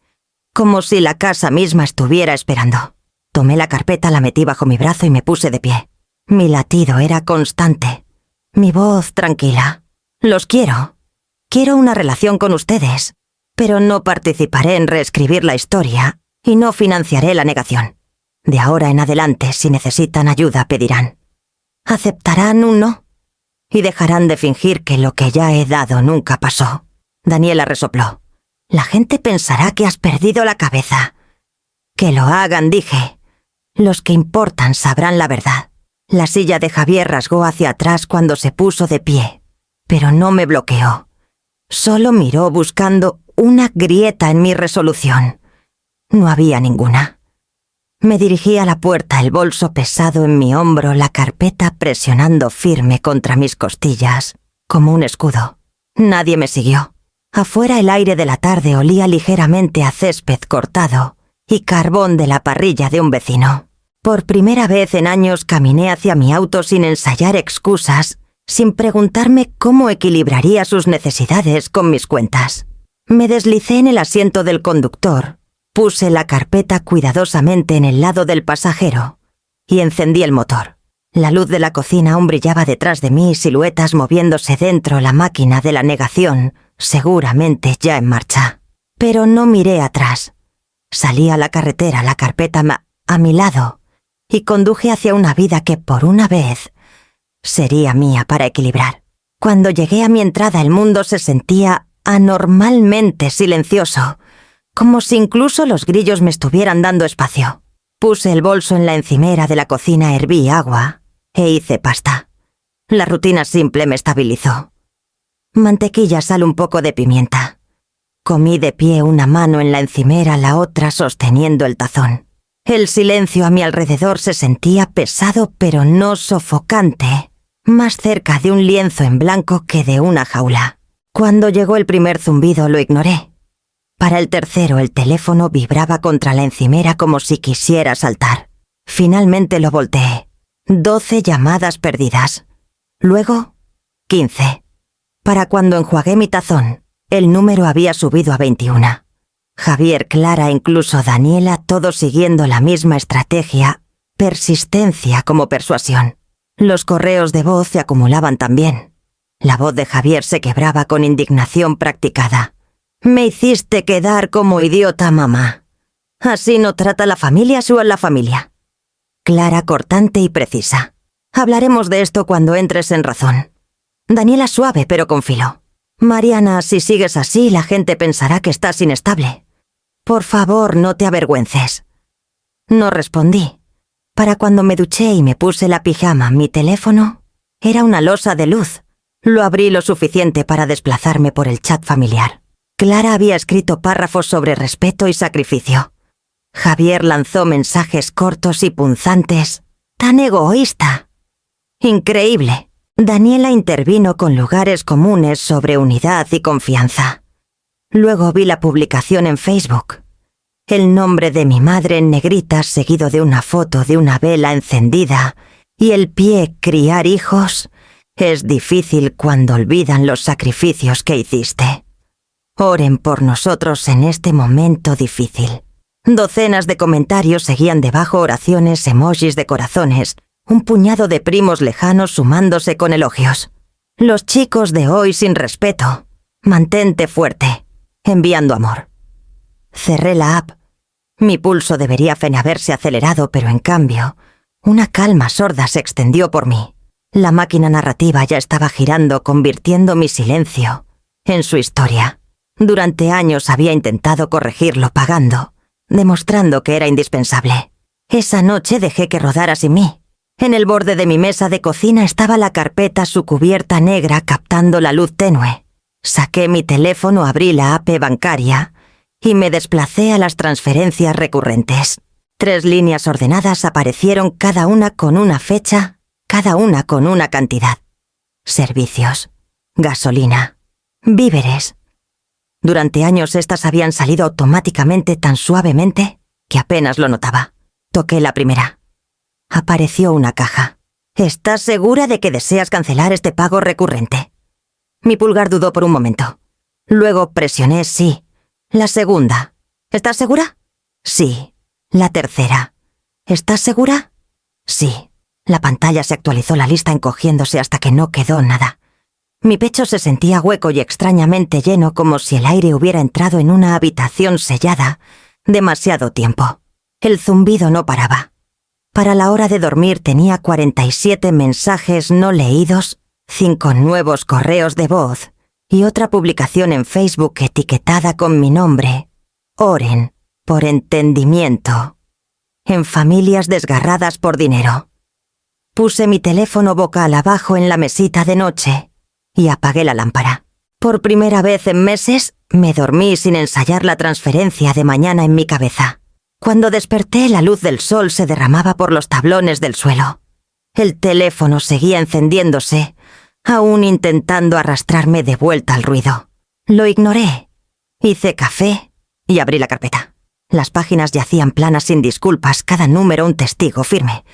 como si la casa misma estuviera esperando. Tomé la carpeta, la metí bajo mi brazo y me puse de pie. Mi latido era constante. Mi voz tranquila. Los quiero. Quiero una relación con ustedes, pero no participaré en reescribir la historia y no financiaré la negación. De ahora en adelante, si necesitan ayuda, pedirán. ¿Aceptarán un no? Y dejarán de fingir que lo que ya he dado nunca pasó. Daniela resopló. La gente pensará que has perdido la cabeza. Que lo hagan, dije. Los que importan sabrán la verdad. La silla de Javier rasgó hacia atrás cuando se puso de pie, pero no me bloqueó. Solo miró buscando una grieta en mi resolución. No había ninguna. Me dirigí a la puerta, el bolso pesado en mi hombro, la carpeta presionando firme contra mis costillas, como un escudo. Nadie me siguió. Afuera el aire de la tarde olía ligeramente a césped cortado y carbón de la parrilla de un vecino. Por primera vez en años caminé hacia mi auto sin ensayar excusas, sin preguntarme cómo equilibraría sus necesidades con mis cuentas. Me deslicé en el asiento del conductor, puse la carpeta cuidadosamente en el lado del pasajero y encendí el motor. La luz de la cocina aún brillaba detrás de mí, siluetas moviéndose dentro la máquina de la negación, seguramente ya en marcha. Pero no miré atrás. Salí a la carretera, la carpeta a mi lado, y conduje hacia una vida que por una vez sería mía para equilibrar. Cuando llegué a mi entrada el mundo se sentía anormalmente silencioso, como si incluso los grillos me estuvieran dando espacio. Puse el bolso en la encimera de la cocina, herví agua e hice pasta. La rutina simple me estabilizó. Mantequilla, sal, un poco de pimienta. Comí de pie, una mano en la encimera, la otra sosteniendo el tazón. El silencio a mi alrededor se sentía pesado pero no sofocante, más cerca de un lienzo en blanco que de una jaula. Cuando llegó el primer zumbido lo ignoré. Para el tercero el teléfono vibraba contra la encimera como si quisiera saltar. Finalmente lo volteé. 12 llamadas perdidas. Luego, 15. Para cuando enjuagué mi tazón, el número había subido a 21. Javier, Clara, incluso Daniela, todos siguiendo la misma estrategia, persistencia como persuasión. Los correos de voz se acumulaban también. La voz de Javier se quebraba con indignación practicada. «Me hiciste quedar como idiota, mamá. Así no trata la familia la familia». Clara, cortante y precisa. «Hablaremos de esto cuando entres en razón». Daniela, suave pero con filo. «Mariana, si sigues así, la gente pensará que estás inestable. Por favor, no te avergüences». No respondí. Para cuando me duché y me puse la pijama, mi teléfono era una losa de luz. Lo abrí lo suficiente para desplazarme por el chat familiar. Clara había escrito párrafos sobre respeto y sacrificio. Javier lanzó mensajes cortos y punzantes. ¡Tan egoísta! Increíble. Daniela intervino con lugares comunes sobre unidad y confianza. Luego vi la publicación en Facebook. El nombre de mi madre en negritas seguido de una foto de una vela encendida y el pie «criar hijos». Es difícil cuando olvidan los sacrificios que hiciste. Oren por nosotros en este momento difícil. Docenas de comentarios seguían debajo, oraciones, emojis de corazones, un puñado de primos lejanos sumándose con elogios. Los chicos de hoy sin respeto. Mantente fuerte. Enviando amor. Cerré la app. Mi pulso debería haberse acelerado, pero en cambio, una calma sorda se extendió por mí. La máquina narrativa ya estaba girando, convirtiendo mi silencio en su historia. Durante años había intentado corregirlo pagando, demostrando que era indispensable. Esa noche dejé que rodara sin mí. En el borde de mi mesa de cocina estaba la carpeta, su cubierta negra captando la luz tenue. Saqué mi teléfono, abrí la app bancaria y me desplacé a las transferencias recurrentes. 3 líneas ordenadas aparecieron, cada una con una fecha, cada una con una cantidad. Servicios, gasolina, víveres. Durante años estas habían salido automáticamente tan suavemente que apenas lo notaba. Toqué la primera. Apareció una caja. ¿Estás segura de que deseas cancelar este pago recurrente? Mi pulgar dudó por un momento. Luego presioné sí. La segunda. ¿Estás segura? Sí. La tercera. ¿Estás segura? Sí. La pantalla se actualizó, la lista encogiéndose hasta que no quedó nada. Mi pecho se sentía hueco y extrañamente lleno, como si el aire hubiera entrado en una habitación sellada demasiado tiempo. El zumbido no paraba. Para la hora de dormir tenía 47 mensajes no leídos, 5 nuevos correos de voz y otra publicación en Facebook etiquetada con mi nombre. Oren por entendimiento. En familias desgarradas por dinero. Puse mi teléfono boca abajo en la mesita de noche y apagué la lámpara. Por primera vez en meses, me dormí sin ensayar la transferencia de mañana en mi cabeza. Cuando desperté, la luz del sol se derramaba por los tablones del suelo. El teléfono seguía encendiéndose, aún intentando arrastrarme de vuelta al ruido. Lo ignoré. Hice café y abrí la carpeta. Las páginas yacían planas sin disculpas, cada número un testigo firme.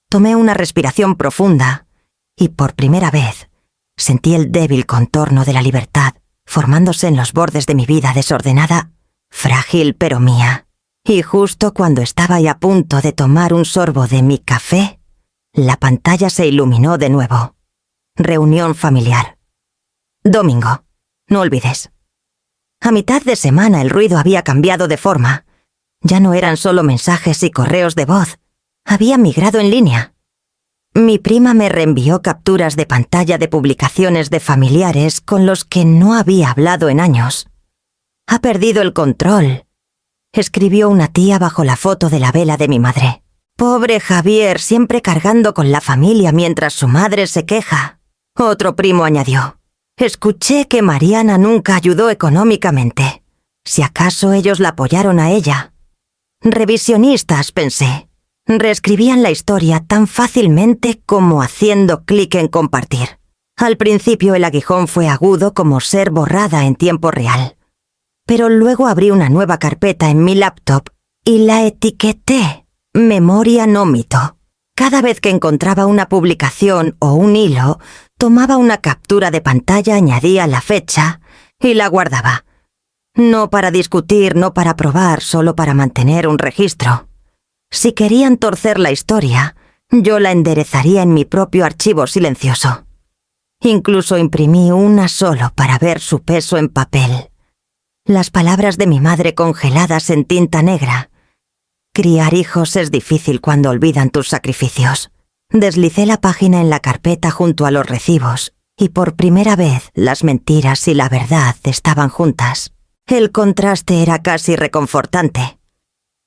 Tomé una respiración profunda y por primera vez sentí el débil contorno de la libertad formándose en los bordes de mi vida desordenada, frágil pero mía. Y justo cuando estaba ya a punto de tomar un sorbo de mi café, La pantalla se iluminó de nuevo. Reunión familiar. Domingo. No olvides. A mitad de semana el ruido había cambiado de forma. Ya no eran solo mensajes y correos de voz. Había migrado en línea. Mi prima me reenvió capturas de pantalla de publicaciones de familiares con los que no había hablado en años. Ha perdido el control, escribió una tía bajo la foto de la vela de mi madre. Pobre Javier, siempre cargando con la familia mientras su madre se queja. Otro primo añadió. Escuché que Mariana nunca ayudó económicamente. Si acaso ellos la apoyaron a ella. Revisionistas, pensé. Reescribían la historia tan fácilmente como haciendo clic en compartir. Al principio el aguijón fue agudo como ser borrada en tiempo real. Pero luego abrí una nueva carpeta en mi laptop y la etiqueté. Memoria no mito. Cada vez que encontraba una publicación o un hilo, tomaba una captura de pantalla, añadía la fecha y la guardaba. No para discutir, no para probar, solo para mantener un registro. Si querían torcer la historia, yo la enderezaría en mi propio archivo silencioso. Incluso imprimí una solo para ver su peso en papel. Las palabras de mi madre congeladas en tinta negra. Criar hijos es difícil cuando olvidan tus sacrificios. Deslicé la página en la carpeta junto a los recibos, y por primera vez las mentiras y la verdad estaban juntas. El contraste era casi reconfortante.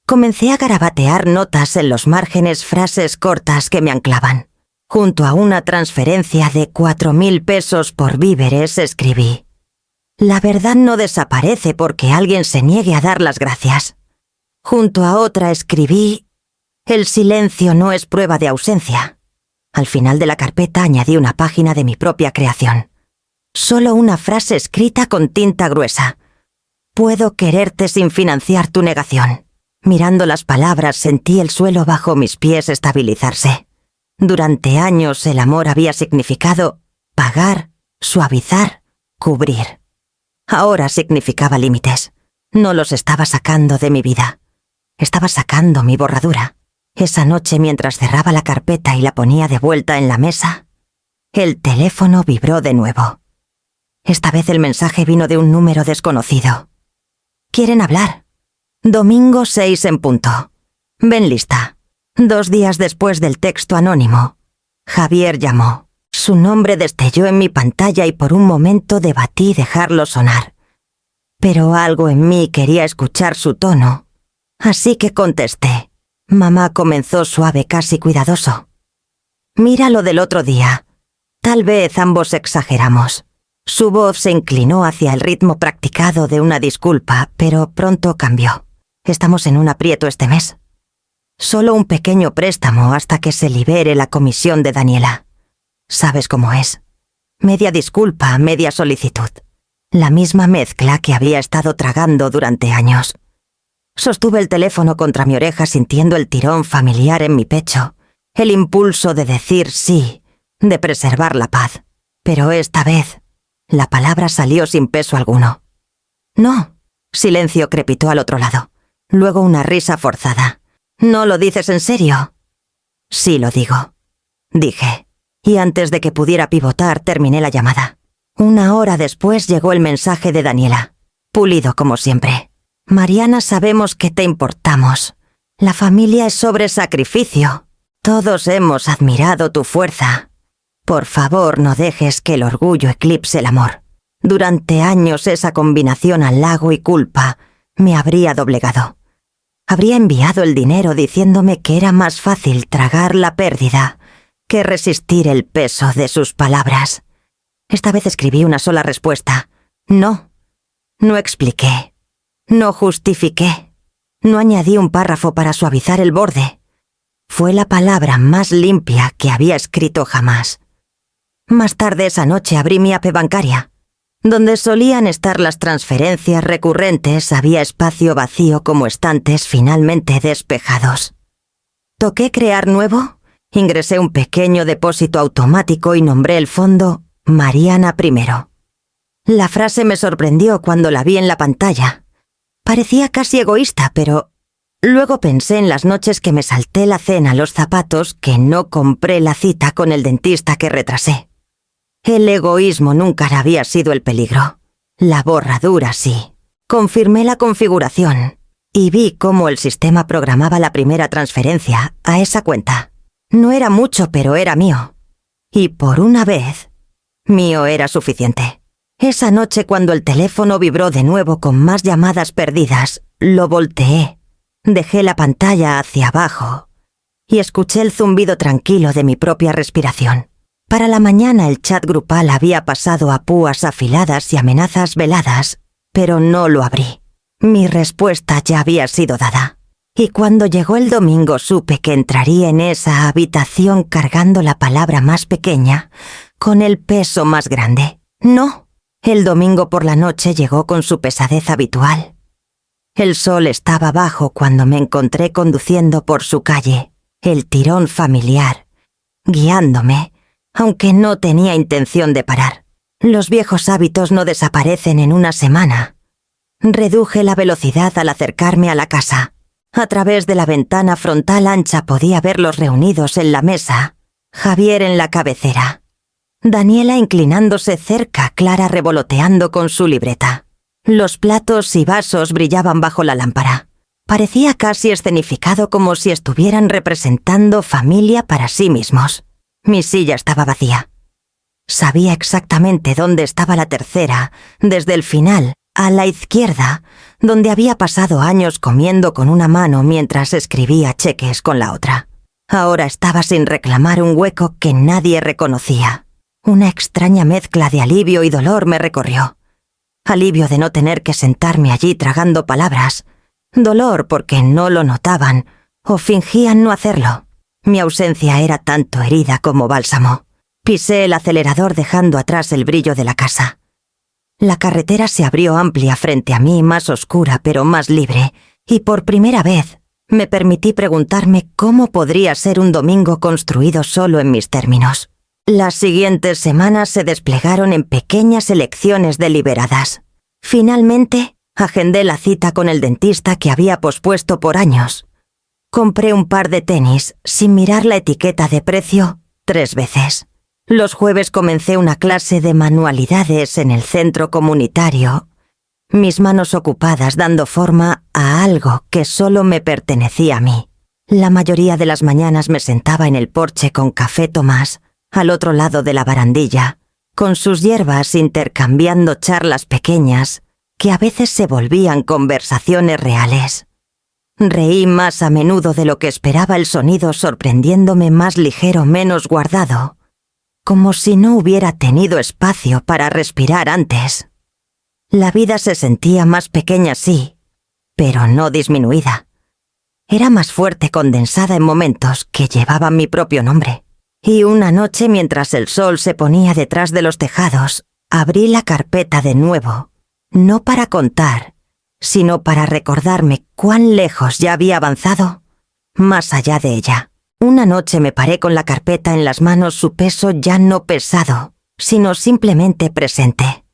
Comencé a garabatear notas en los márgenes, frases cortas que me anclaban. Junto a una transferencia de 4.000 pesos por víveres escribí: la verdad no desaparece porque alguien se niegue a dar las gracias. Junto a otra escribí: el silencio no es prueba de ausencia. Al final de la carpeta añadí una página de mi propia creación. Solo una frase escrita con tinta gruesa. Puedo quererte sin financiar tu negación. Mirando las palabras sentí el suelo bajo mis pies estabilizarse. Durante años el amor había significado pagar, suavizar, cubrir. Ahora significaba límites. No los estaba sacando de mi vida. Estaba sacando mi borradura. Esa noche, mientras cerraba la carpeta y la ponía de vuelta en la mesa, el teléfono vibró de nuevo. Esta vez el mensaje vino de un número desconocido. ¿Quieren hablar? Domingo 6 en punto. Ven lista. 2 días después del texto anónimo, Javier llamó. Su nombre destelló en mi pantalla y por un momento debatí dejarlo sonar. Pero algo en mí quería escuchar su tono, así que contesté. Mamá comenzó suave, casi cuidadoso. Mira lo del otro día. Tal vez ambos exageramos. Su voz se inclinó hacia el ritmo practicado de una disculpa, pero pronto cambió. Estamos en un aprieto este mes. Solo un pequeño préstamo hasta que se libere la comisión de Daniela. Sabes cómo es. Media disculpa, media solicitud. La misma mezcla que había estado tragando durante años. Sostuve el teléfono contra mi oreja sintiendo el tirón familiar en mi pecho, el impulso de decir sí, de preservar la paz. Pero esta vez, la palabra salió sin peso alguno. No, silencio crepitó al otro lado. Luego una risa forzada. ¿No lo dices en serio? Sí lo digo, dije, y antes de que pudiera pivotar terminé la llamada. 1 hora después llegó el mensaje de Daniela, pulido como siempre. Mariana, sabemos que te importamos. La familia es sobre sacrificio. Todos hemos admirado tu fuerza. Por favor, no dejes que el orgullo eclipse el amor. Durante años esa combinación halago y culpa me habría doblegado. Habría enviado el dinero diciéndome que era más fácil tragar la pérdida que resistir el peso de sus palabras. Esta vez escribí una sola respuesta. No. No expliqué. No justifiqué. No añadí un párrafo para suavizar el borde. Fue la palabra más limpia que había escrito jamás. Más tarde esa noche abrí mi app bancaria. Donde solían estar las transferencias recurrentes había espacio vacío como estantes finalmente despejados. Toqué crear nuevo, ingresé un pequeño depósito automático y nombré el fondo Mariana I. La frase me sorprendió cuando la vi en la pantalla. Parecía casi egoísta, pero Luego pensé en las noches que me salté la cena, los zapatos, que no compré la cita con el dentista que retrasé. El egoísmo nunca había sido el peligro. La borradura sí. Confirmé la configuración y vi cómo el sistema programaba la primera transferencia a esa cuenta. No era mucho, pero era mío. Y por una vez, mío era suficiente. Esa noche, cuando el teléfono vibró de nuevo con más llamadas perdidas, lo volteé. Dejé la pantalla hacia abajo y escuché el zumbido tranquilo de mi propia respiración. Para la mañana el chat grupal había pasado a púas afiladas y amenazas veladas, pero no lo abrí. Mi respuesta ya había sido dada. Y cuando llegó el domingo supe que entraría en esa habitación cargando la palabra más pequeña, con el peso más grande. No, el domingo por la noche llegó con su pesadez habitual. El sol estaba bajo cuando me encontré conduciendo por su calle, el tirón familiar, guiándome, aunque no tenía intención de parar. Los viejos hábitos no desaparecen en una semana. Reduje la velocidad al acercarme a la casa. A través de la ventana frontal ancha podía verlos reunidos en la mesa, Javier en la cabecera, Daniela inclinándose cerca, Clara revoloteando con su libreta. Los platos y vasos brillaban bajo la lámpara. Parecía casi escenificado, como si estuvieran representando familia para sí mismos. Mi silla estaba vacía. Sabía exactamente dónde estaba la tercera, desde el final, a la izquierda, donde había pasado años comiendo con una mano mientras escribía cheques con la otra. Ahora estaba sin reclamar un hueco que nadie reconocía. Una extraña mezcla de alivio y dolor me recorrió. Alivio de no tener que sentarme allí tragando palabras. Dolor porque no lo notaban o fingían no hacerlo. Mi ausencia era tanto herida como bálsamo. Pisé el acelerador dejando atrás el brillo de la casa. La carretera se abrió amplia frente a mí, más oscura pero más libre, y por primera vez me permití preguntarme cómo podría ser un domingo construido solo en mis términos. Las siguientes semanas se desplegaron en pequeñas elecciones deliberadas. Finalmente, agendé la cita con el dentista que había pospuesto por años. Compré un par de tenis, sin mirar la etiqueta de precio, 3 veces. Los jueves comencé una clase de manualidades en el centro comunitario, mis manos ocupadas dando forma a algo que solo me pertenecía a mí. La mayoría de las mañanas me sentaba en el porche con Café Tomás, al otro lado de la barandilla, con sus hierbas intercambiando charlas pequeñas que a veces se volvían conversaciones reales. Reí más a menudo de lo que esperaba el sonido, sorprendiéndome más ligero, menos guardado, como si no hubiera tenido espacio para respirar antes. La vida se sentía más pequeña, sí, pero no disminuida. Era más fuerte, condensada en momentos que llevaban mi propio nombre. Y una noche, mientras el sol se ponía detrás de los tejados, abrí la carpeta de nuevo, no para contar, sino para recordarme cuán lejos ya había avanzado, más allá de ella. Una noche me paré con la carpeta en las manos, su peso ya no pesado, sino simplemente presente.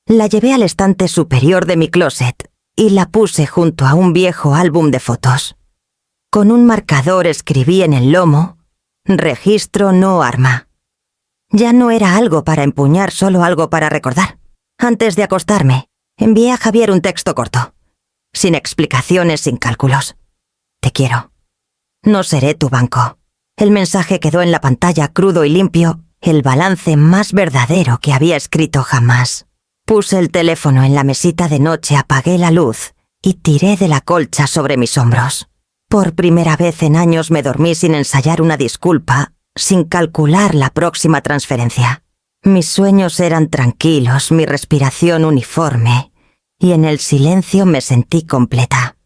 La llevé al estante superior de mi closet y la puse junto a un viejo álbum de fotos. Con un marcador escribí en el lomo: registro no arma. Ya no era algo para empuñar, solo algo para recordar. Antes de acostarme, envié a Javier un texto corto, sin explicaciones, sin cálculos. Te quiero. No seré tu banco. El mensaje quedó en la pantalla crudo y limpio, el balance más verdadero que había escrito jamás. Puse el teléfono en la mesita de noche, apagué la luz y tiré de la colcha sobre mis hombros. Por primera vez en años me dormí sin ensayar una disculpa, sin calcular la próxima transferencia. Mis sueños eran tranquilos, mi respiración uniforme, y en el silencio me sentí completa.